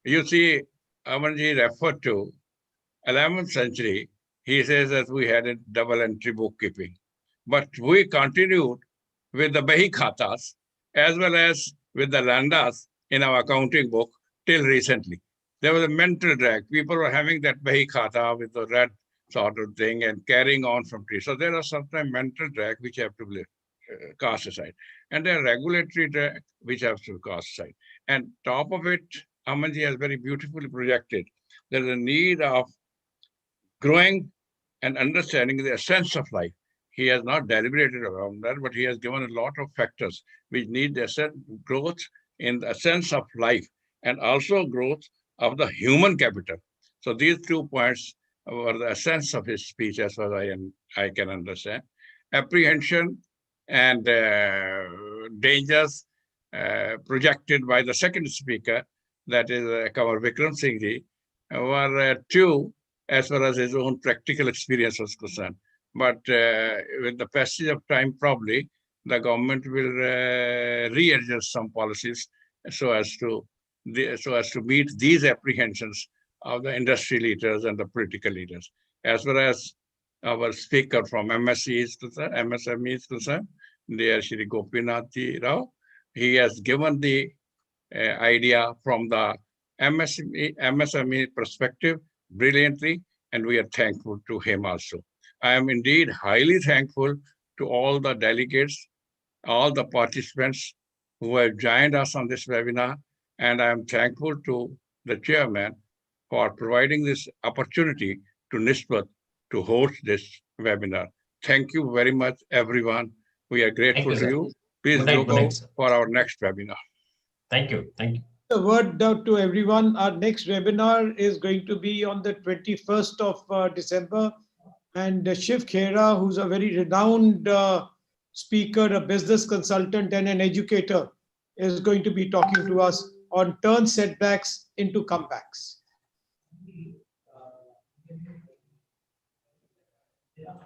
You see, Amanji referred to 11th century. He says that we had a double entry bookkeeping, but we continued with the Bahi Khatas as well as with the Landas in our accounting book till recently. There was a mental drag. People were having that Bahi Khata with the red sort of thing and carrying on from tree. So there are sometimes mental drag which have to be cast aside. And there are regulatory drag which have to be cast aside. And top of it, Amanji has very beautifully projected. There's a need of growing and understanding the essence of life. He has not deliberated around that, but he has given a lot of factors which need the growth in the essence of life and also growth of the human capital. So these 2 points were the essence of his speech as far as I can understand. Apprehension and dangers projected by the second speaker, that is our Vikram Singh, were two as far as his own practical experience was concerned. But with the passage of time, probably the government will readjust some policies so as to meet these apprehensions of the industry leaders and the political leaders. As far as our speaker from MSME is concerned, there Shri Gopinath Rao, he has given the idea from the MSME perspective brilliantly, and we are thankful to him also. I am indeed highly thankful to all the delegates, all the participants who have joined us on this webinar, and I am thankful to the chairman for providing this opportunity to NISSMAT to host this webinar. Thank you very much, everyone. We are grateful to you. Please look out for our next webinar. Thank you. Thank you. A word out to everyone. Our next webinar is going to be on the 21st of December. And Shiv Khera, who's a very renowned speaker, a business consultant, and an educator, is going to be talking to us on turn setbacks into comebacks. Yeah.